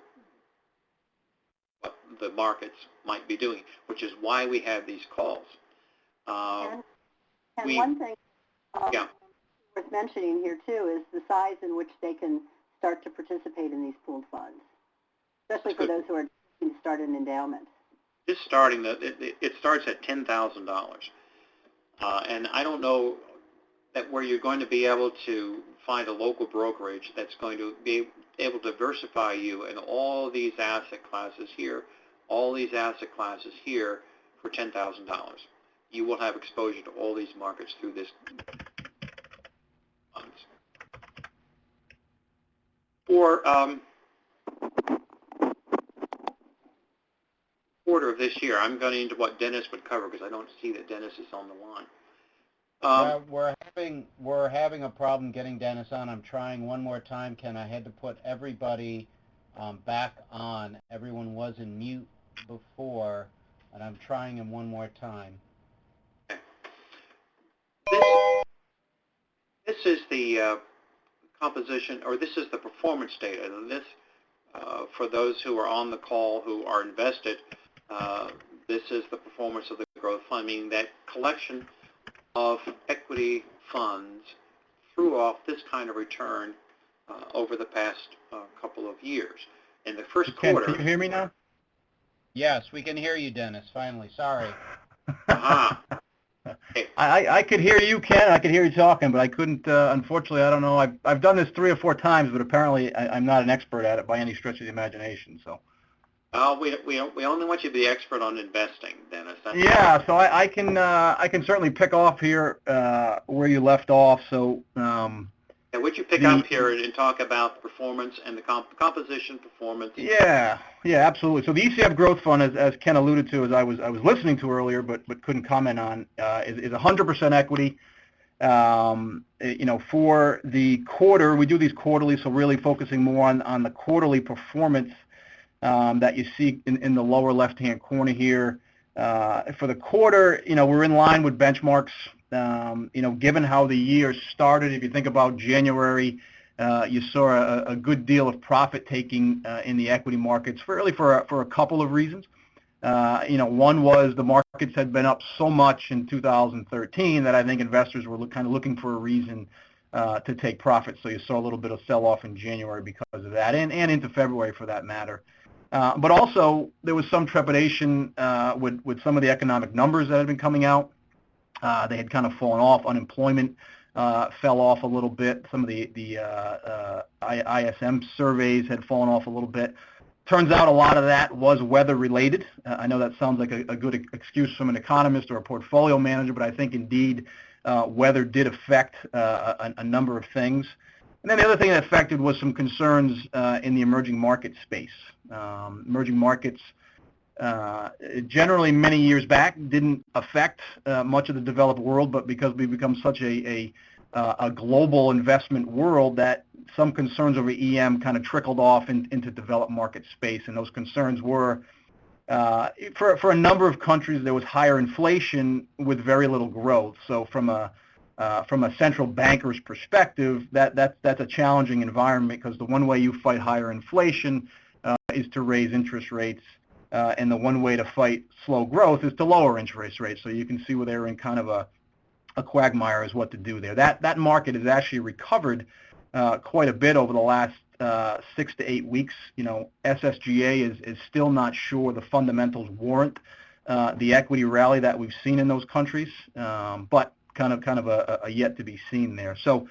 what the markets might be doing, which is why we have these calls. And one thing worth mentioning here, too, is the size in which they can start to participate in these pooled funds, especially for those who are looking to start an endowment. Just starting, it starts at $10,000. And I don't know that where you're going to be able to find a local brokerage that's going to be able to diversify you in all these asset classes here, for $10,000. You will have exposure to all these markets through this funds. For quarter of this year, I'm going into what Dennis would cover because I don't see that Dennis is on the line. We're having a problem getting Dennis on. I'm trying one more time, Ken. I had to put everybody back on. Everyone was in mute before, and I'm trying him one more time. Okay. This is the composition, or this is the performance data. And this, for those who are on the call who are invested, this is the performance of the growth fund, meaning that collection of equity funds threw off this kind of return over the past couple of years. In the first Ken, quarter... can you hear me now? Yes, we can hear you, Dennis, finally. Sorry. Aha. I could hear you, Ken. I could hear you talking, but I couldn't, unfortunately, I don't know. I've done this 3 or 4 times, but apparently I'm not an expert at it by any stretch of the imagination, so. We only want you to be expert on investing, Dennis. Yeah, so I can certainly pick off here where you left off. So would you pick up here and talk about performance and the composition performance? Yeah, absolutely. So the ECF Growth Fund, as Ken alluded to, as I was listening to earlier, but couldn't comment on, is 100% equity. For the quarter, we do these quarterly, so really focusing more on the quarterly performance that you see in the lower left-hand corner here. For the quarter, we're in line with benchmarks. Given how the year started, if you think about January, you saw a good deal of profit taking in the equity markets, really for a couple of reasons. One was the markets had been up so much in 2013 that I think investors were kind of looking for a reason to take profits. So you saw a little bit of sell-off in January because of that, and into February for that matter. But also, there was some trepidation with some of the economic numbers that had been coming out. They had kind of fallen off. Unemployment fell off a little bit. Some of the ISM surveys had fallen off a little bit. Turns out a lot of that was weather-related. I know that sounds like a good excuse from an economist or a portfolio manager, but I think indeed weather did affect a number of things. And then the other thing that affected was some concerns in the emerging market space. Emerging markets generally many years back didn't affect much of the developed world, but because we've become such a global investment world, that some concerns over EM kind of trickled off into developed market space, and those concerns were for a number of countries there was higher inflation with very little growth. So from a central banker's perspective, that's a challenging environment, because the one way you fight higher inflation is to raise interest rates, and the one way to fight slow growth is to lower interest rates. So you can see where they're in kind of a quagmire as what to do there. That market has actually recovered quite a bit over the last 6 to 8 weeks. SSGA is still not sure the fundamentals warrant the equity rally that we've seen in those countries, but kind of a yet to be seen there. So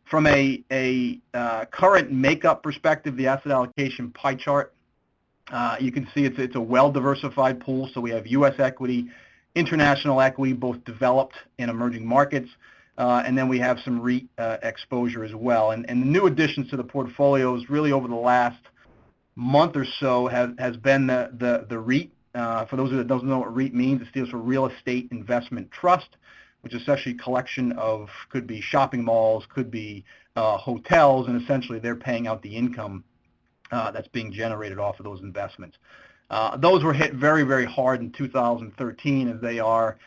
from a current makeup perspective, the asset allocation pie chart, you can see it's a well-diversified pool. So we have U.S. equity, international equity, both developed and emerging markets, and then we have some REIT exposure as well. And the new additions to the portfolios really over the last month or so has been the REIT. For those that don't know what REIT means, it stands for Real Estate Investment Trust, which is essentially a collection of, could be shopping malls, could be hotels, and essentially they're paying out the income that's being generated off of those investments. Those were hit very, very hard in 2013, as they are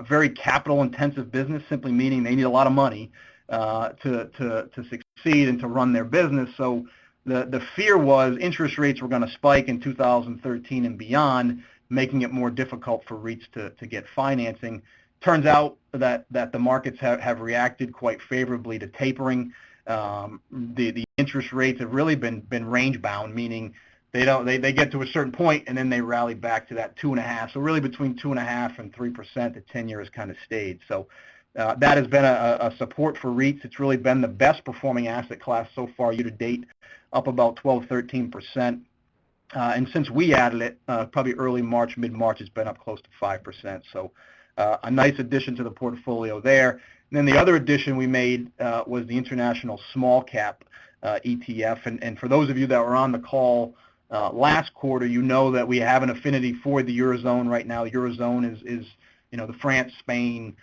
very capital-intensive business, simply meaning they need a lot of money to succeed and to run their business. So the fear was interest rates were going to spike in 2013 and beyond, making it more difficult for REITs to get financing. Turns out that the markets have reacted quite favorably to tapering. The interest rates have really been range bound, meaning they get to a certain point and then they rally back to that 2.5. So really between 2.5 and 3%, the 10-year has kind of stayed. So that has been a support for REITs. It's really been the best performing asset class so far year to date, up about 12-13%. And since we added it, probably early March, mid-March, it's been up close to 5%. So a nice addition to the portfolio there. And then the other addition we made was the International Small Cap ETF. And for those of you that were on the call last quarter, you know that we have an affinity for the Eurozone right now. The Eurozone is the France, Spain,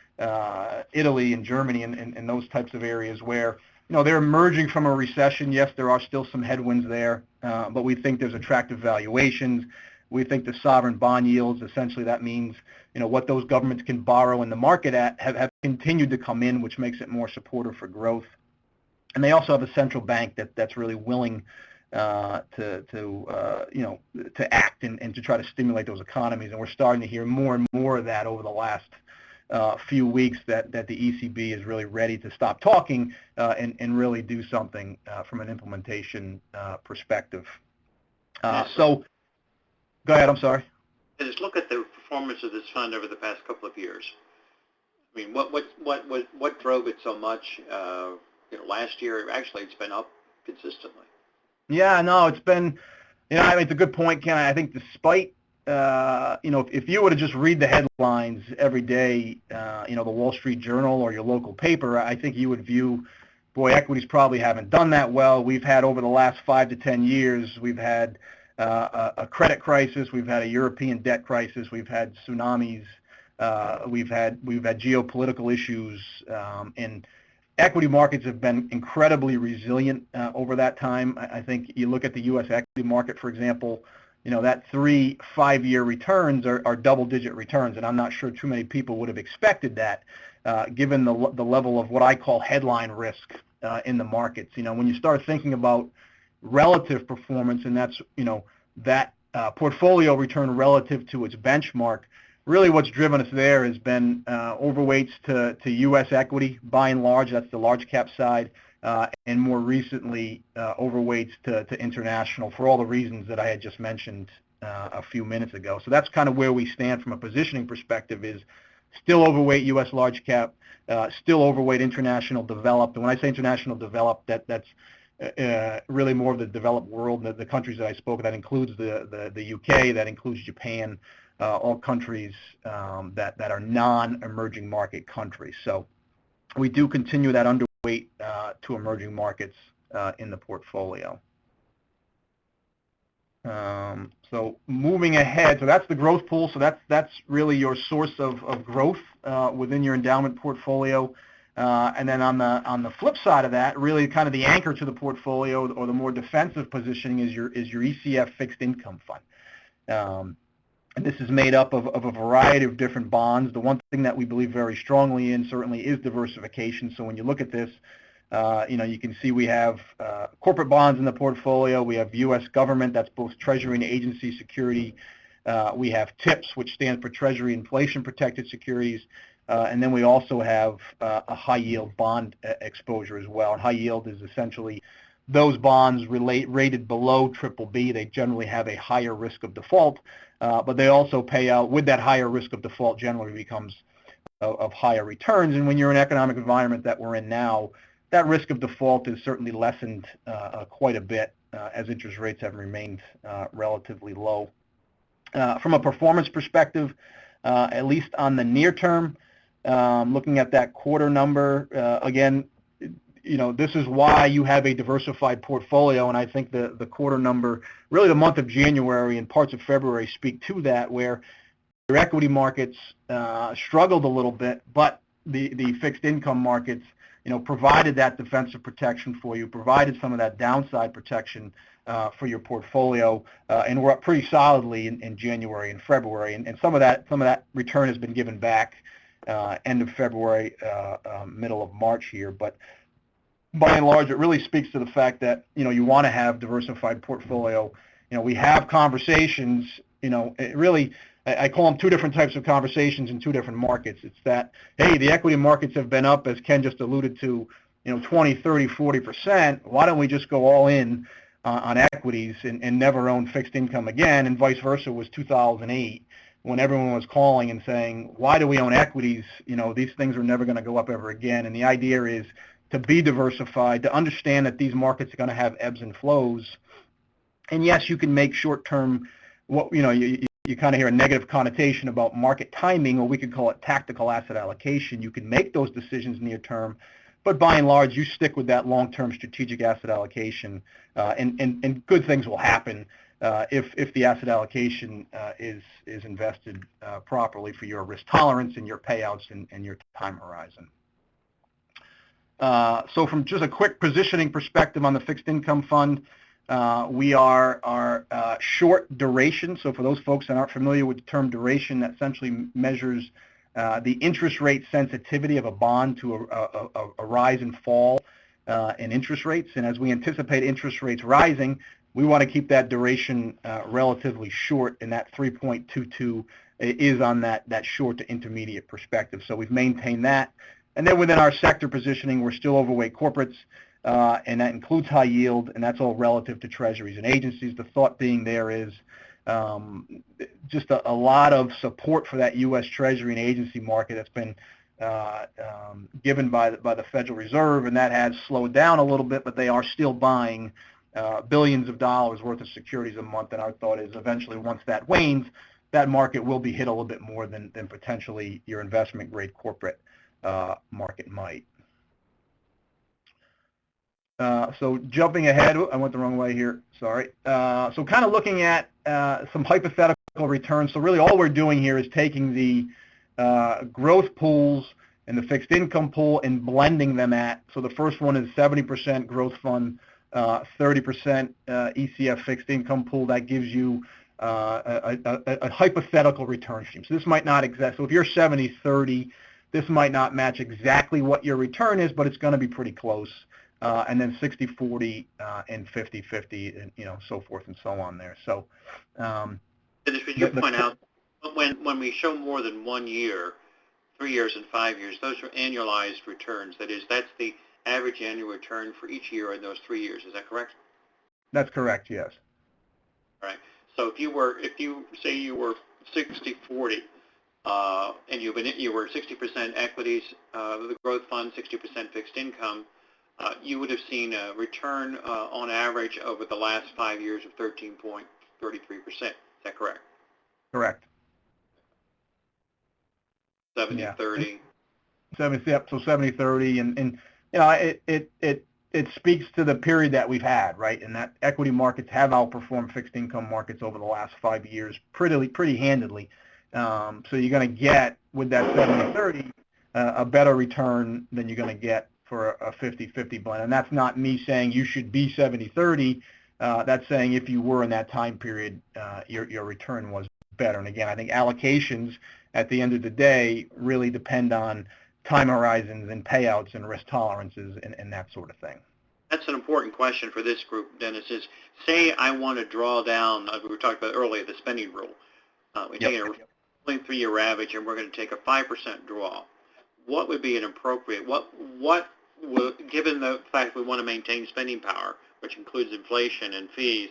Italy, and Germany, and those types of areas where they're emerging from a recession. Yes, there are still some headwinds there, but we think there's attractive valuations. We think the sovereign bond yields, essentially that means what those governments can borrow in the market at, have continued to come in, which makes it more supportive for growth. And they also have a central bank that's really willing to act and to try to stimulate those economies. And we're starting to hear more and more of that over the last few weeks that the ECB is really ready to stop talking and really do something from an implementation perspective. So, go ahead. I'm sorry. Just look at the performance of this fund over the past couple of years. I mean, what drove it so much? Last year, actually, it's been up consistently. Yeah, no, it's been, I mean, it's a good point, Ken. I think despite, if you were to just read the headlines every day, the Wall Street Journal or your local paper, I think you would view, boy, equities probably haven't done that well. We've had over the last 5 to 10 years, we've had a credit crisis, we've had a European debt crisis, we've had tsunamis, we've had geopolitical issues, and equity markets have been incredibly resilient over that time. I think you look at the U.S. equity market, for example, that 3-5-year returns are double-digit returns, and I'm not sure too many people would have expected that, given the level of what I call headline risk in the markets. When you start thinking about relative performance, and that's that portfolio return relative to its benchmark, really what's driven us there has been overweights to U.S. equity, by and large. That's the large cap side, and more recently overweights to international for all the reasons that I had just mentioned a few minutes ago. So that's kind of where we stand from a positioning perspective, is still overweight U.S. large cap, still overweight international developed. And when I say international developed, that's really more of the developed world, the countries that I spoke of. That includes the UK, that includes Japan, all countries that are non-emerging market countries. So we do continue that underweight to emerging markets in the portfolio. So moving ahead, so that's the growth pool. So that's really your source of growth within your endowment portfolio. And then on the flip side of that, really kind of the anchor to the portfolio, or the more defensive positioning, is your ECF fixed income fund. And this is made up of a variety of different bonds. The one thing that we believe very strongly in certainly is diversification. So when you look at this, you can see we have corporate bonds in the portfolio. We have U.S. government, that's both Treasury and agency security. We have TIPS, which stands for Treasury Inflation Protected Securities. And then we also have a high-yield bond exposure as well. And high yield is essentially those bonds rated below BBB. They generally have a higher risk of default, but they also pay out with that higher risk of default, generally becomes of higher returns. And when you're in an economic environment that we're in now, that risk of default is certainly lessened quite a bit as interest rates have remained relatively low. From a performance perspective, at least on the near term, looking at that quarter number, again, this is why you have a diversified portfolio, and I think the quarter number, really the month of January and parts of February speak to that, where your equity markets struggled a little bit, but the fixed income markets, provided that defensive protection for you, provided some of that downside protection for your portfolio, and we're up pretty solidly in January and February, and some of that return has been given back end of February, middle of March here, but by and large, it really speaks to the fact that, you want to have diversified portfolio. We have conversations, it really, I call them two different types of conversations in two different markets. It's that, hey, the equity markets have been up, as Ken just alluded to, 20, 30, 40%. Why don't we just go all in on equities and never own fixed income again? And vice versa was 2008, when everyone was calling and saying, why do we own equities? These things are never going to go up ever again. And the idea is to be diversified, to understand that these markets are going to have ebbs and flows. And yes, you can make short-term, you kind of hear a negative connotation about market timing, or we could call it tactical asset allocation. You can make those decisions near term, but by and large, you stick with that long-term strategic asset allocation, and good things will happen if the asset allocation is invested properly for your risk tolerance and your payouts and your time horizon. So from just a quick positioning perspective on the fixed income fund, we are short duration. So for those folks that aren't familiar with the term duration, that essentially measures the interest rate sensitivity of a bond to a rise and fall in interest rates. And as we anticipate interest rates rising, we want to keep that duration relatively short in that 3.22 is on that short to intermediate perspective. So we've maintained that. And then within our sector positioning, we're still overweight corporates, and that includes high yield, and that's all relative to treasuries and agencies. The thought being there is just a lot of support for that U.S. Treasury and agency market that's been given by the Federal Reserve, and that has slowed down a little bit, but they are still buying billions of dollars worth of securities a month, and our thought is eventually once that wanes, that market will be hit a little bit more than potentially your investment-grade corporate market might. So jumping ahead, I went the wrong way here, sorry. So kind of looking at some hypothetical returns. So really all we're doing here is taking the growth pools and the fixed income pool and blending them at, so the first one is 70% growth fund, 30% ECF fixed income pool. That gives you a hypothetical return stream. So this might not exact, so if you're 70-30, this might not match exactly what your return is, but it's going to be pretty close. And then 60-40 and 50-50 and, so forth and so on there. So Should you point out, when we show more than 1 year, 3 years and 5 years, those are annualized returns. That is, that's the average annual return for each year in those 3 years. Is that correct? That's correct, yes. All right. So if you say you were 60-40, and you were 60% equities, the growth fund, 60% fixed income, you would have seen a return on average over the last 5 years of 13.33%. Is that correct? Correct. 70-30. 70, yep, so 70-30, and it speaks to the period that we've had, right? And that equity markets have outperformed fixed income markets over the last 5 years pretty handedly. So you're going to get, with that 70-30, a better return than you're going to get for a 50-50 blend. And that's not me saying you should be 70-30. That's saying if you were in that time period, your return was better. And again, I think allocations at the end of the day really depend on time horizons and payouts and risk tolerances and that sort of thing. That's an important question for this group, Dennis, is say I want to draw down, we were talking about earlier, the spending rule. We take a 3-year average and we're going to take a 5% draw. What would be an appropriate, given the fact we want to maintain spending power, which includes inflation and fees,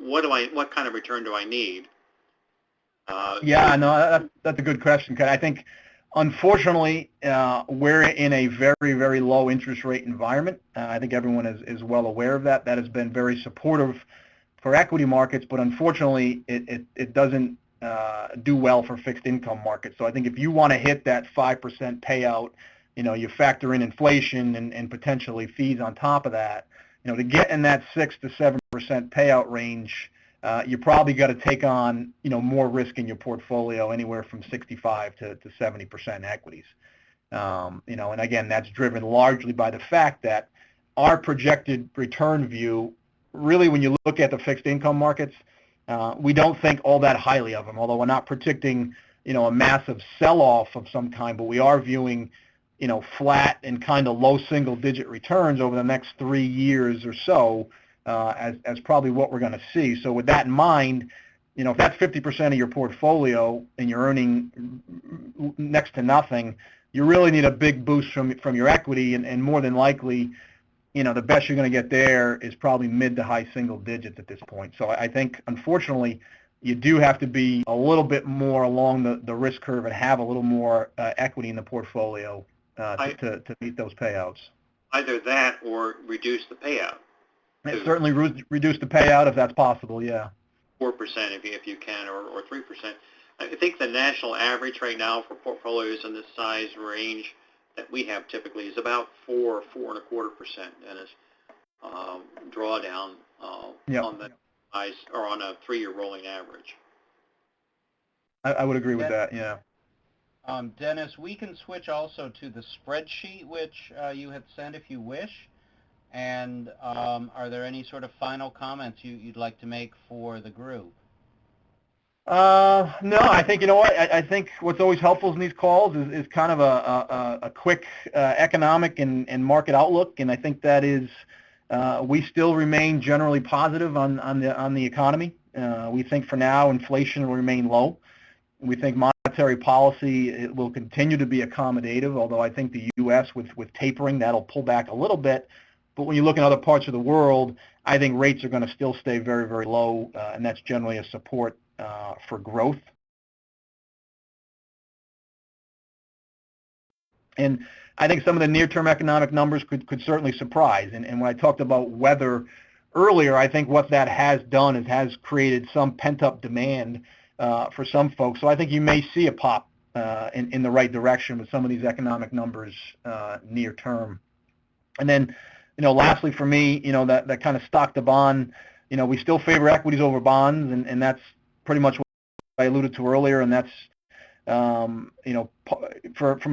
what kind of return do I need? That's a good question, Ken. I think, unfortunately, we're in a very, very low interest rate environment. I think everyone is well aware of that. That has been very supportive for equity markets, but unfortunately, it doesn't do well for fixed income markets. So I think if you want to hit that 5% payout, you factor in inflation and potentially fees on top of that, to get in that 6 to 7% payout range, you probably got to take on, more risk in your portfolio, anywhere from 65 to 70% equities. And again, that's driven largely by the fact that our projected return view, really when you look at the fixed income markets, we don't think all that highly of them, although we're not predicting, a massive sell-off of some kind, but we are viewing, flat and kind of low single-digit returns over the next 3 years or so, as probably what we're going to see. So with that in mind, if that's 50% of your portfolio and you're earning next to nothing, you really need a big boost from your equity, and more than likely, the best you're going to get there is probably mid to high single digits at this point. So I think, unfortunately, you do have to be a little bit more along the risk curve and have a little more equity in the portfolio to meet those payouts. Either that or reduce the payout. It certainly reduce the payout if that's possible, yeah. 4% if you can, or 3%. I think the national average right now for portfolios in this size range that we have typically is about 4.25%, Dennis, drawdown on the size, or on a 3-year rolling average. I would agree with that, yeah. Dennis, we can switch also to the spreadsheet which you had sent if you wish. And are there any sort of final comments you'd like to make for the group? No, I think, I think what's always helpful in these calls is kind of a quick economic and market outlook, and I think that is, we still remain generally positive on the economy. We think for now inflation will remain low. We think monetary policy it will continue to be accommodative, although I think the U.S. with tapering, that'll pull back a little bit. But when you look in other parts of the world, I think rates are going to still stay very, very low, and that's generally a support for growth. And I think some of the near-term economic numbers could certainly surprise. And when I talked about weather earlier, I think what that has done is has created some pent-up demand for some folks. So I think you may see a pop in the right direction with some of these economic numbers near term. And then, lastly for me, that kind of stock to bond, we still favor equities over bonds, and that's pretty much what I alluded to earlier, and that's from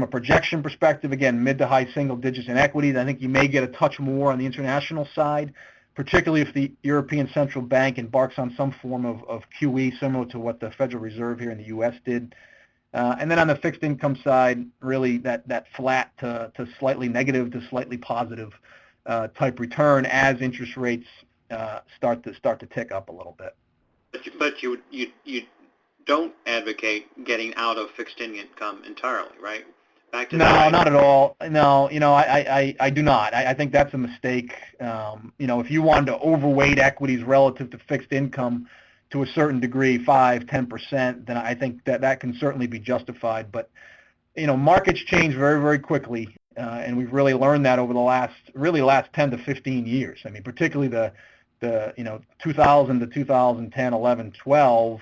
a projection perspective, again, mid to high single digits in equities. I think you may get a touch more on the international side, particularly if the European Central Bank embarks on some form of QE similar to what the Federal Reserve here in the U.S. did. And then on the fixed income side, really that flat to slightly negative to slightly positive type return as interest rates start to tick up a little bit. But you don't advocate getting out of fixed income entirely, right? Back to no, not at all. No, I do not. I think that's a mistake. If you wanted to overweight equities relative to fixed income to a certain degree, 5-10%, then I think that can certainly be justified. But, markets change very, very quickly, and we've really learned that over the last 10 to 15 years. I mean, particularly the 2000 to 2010, 11, 12,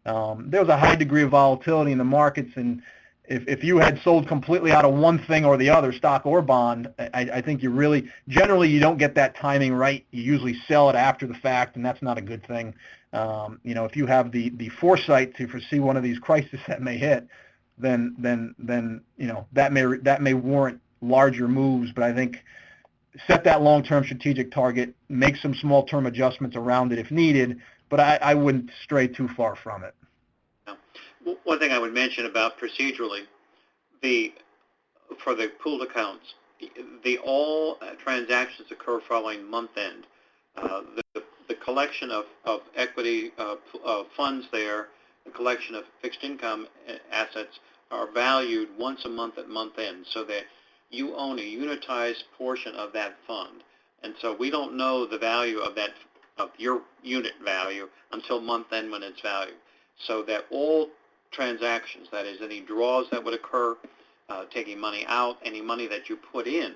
there was a high degree of volatility in the markets, and if you had sold completely out of one thing or the other, stock or bond, I think generally you don't get that timing right. You usually sell it after the fact, and that's not a good thing. If you have the foresight to foresee one of these crises that may hit, then that may warrant larger moves. But I think set that long-term strategic target, make some small-term adjustments around it if needed, but I wouldn't stray too far from it. One thing I would mention about procedurally, for the pooled accounts, all transactions occur following month end. The collection of equity funds there, the collection of fixed income assets are valued once a month at month end, so that you own a unitized portion of that fund. And so we don't know the value of your unit value until month end when it's valued. So that all transactions, that is, any draws that would occur, taking money out, any money that you put in,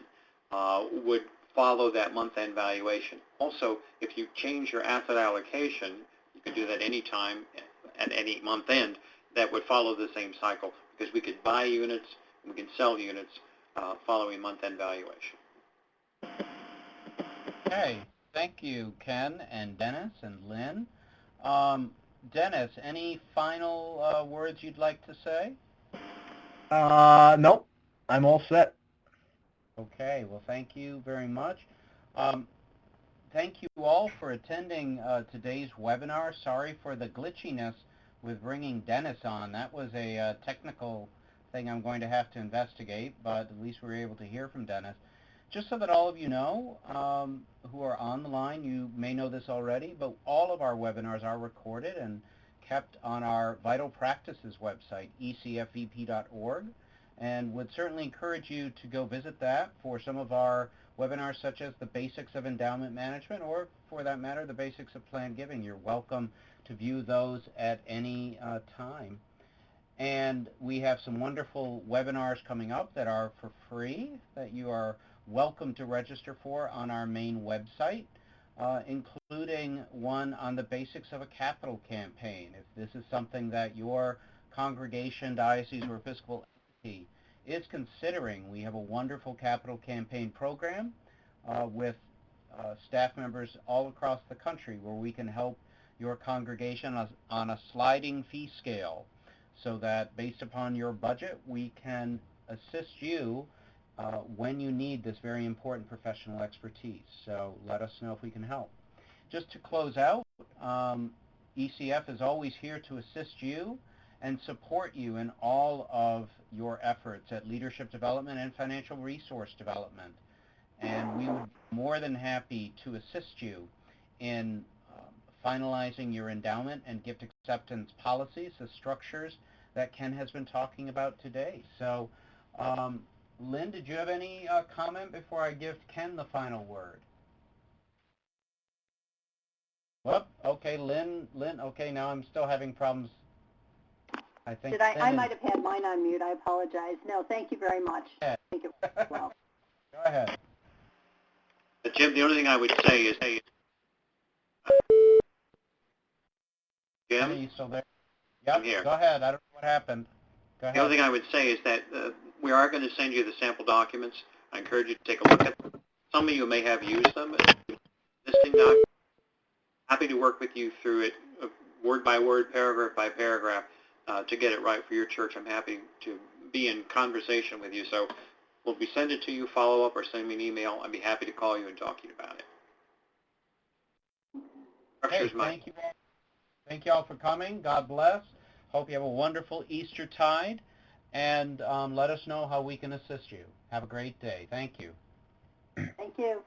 would follow that month-end valuation. Also, if you change your asset allocation, you can do that any time at any month-end, that would follow the same cycle, because we could buy units and we can sell units following month-end valuation. Okay, thank you, Ken and Dennis and Lynn. Dennis, any final words you'd like to say? Nope, I'm all set. Okay, well, thank you very much. Thank you all for attending today's webinar. Sorry for the glitchiness with bringing Dennis on. That was a technical thing I'm going to have to investigate, but at least we were able to hear from Dennis. Just so that all of you know who are on the line, you may know this already, but all of our webinars are recorded and kept on our Vital Practices website, ecfvp.org, and would certainly encourage you to go visit that for some of our webinars such as the basics of endowment management, or for that matter, the basics of planned giving. You're welcome to view those at any time. And we have some wonderful webinars coming up that are for free that you are welcome to register for on our main website, including one on the basics of a capital campaign. If this is something that your congregation, diocese, or Episcopal entity is considering, we have a wonderful capital campaign program with staff members all across the country where we can help your congregation on a sliding fee scale, so that based upon your budget, we can assist you when you need this very important professional expertise. So let us know if we can help. Just to close out, ECF is always here to assist you and support you in all of your efforts at leadership development and financial resource development. And we would be more than happy to assist you in finalizing your endowment and gift acceptance policies, the structures that Ken has been talking about today. So, Lynn, did you have any comment before I give Ken the final word? Well, okay, Lynn, okay, now I'm still having problems. I think I might have had mine on mute. I apologize. No, thank you very much. I think it was well. Go ahead. Jim, the only thing I would say is, hey, Jim? Are you still there? Yep, I'm here. Go ahead. I don't know what happened. Go ahead. The only thing I would say is that we are going to send you the sample documents. I encourage you to take a look at them. Some of you may have used them. Existing documents. Happy to work with you through it, word by word, paragraph by paragraph, to get it right for your church. I'm happy to be in conversation with you. So when we send it to you, follow up or send me an email. I'd be happy to call you and talk to you about it. Hey, thank you all. Thank you all for coming. God bless. Hope you have a wonderful Eastertide, and let us know how we can assist you. Have a great day. Thank you. Thank you.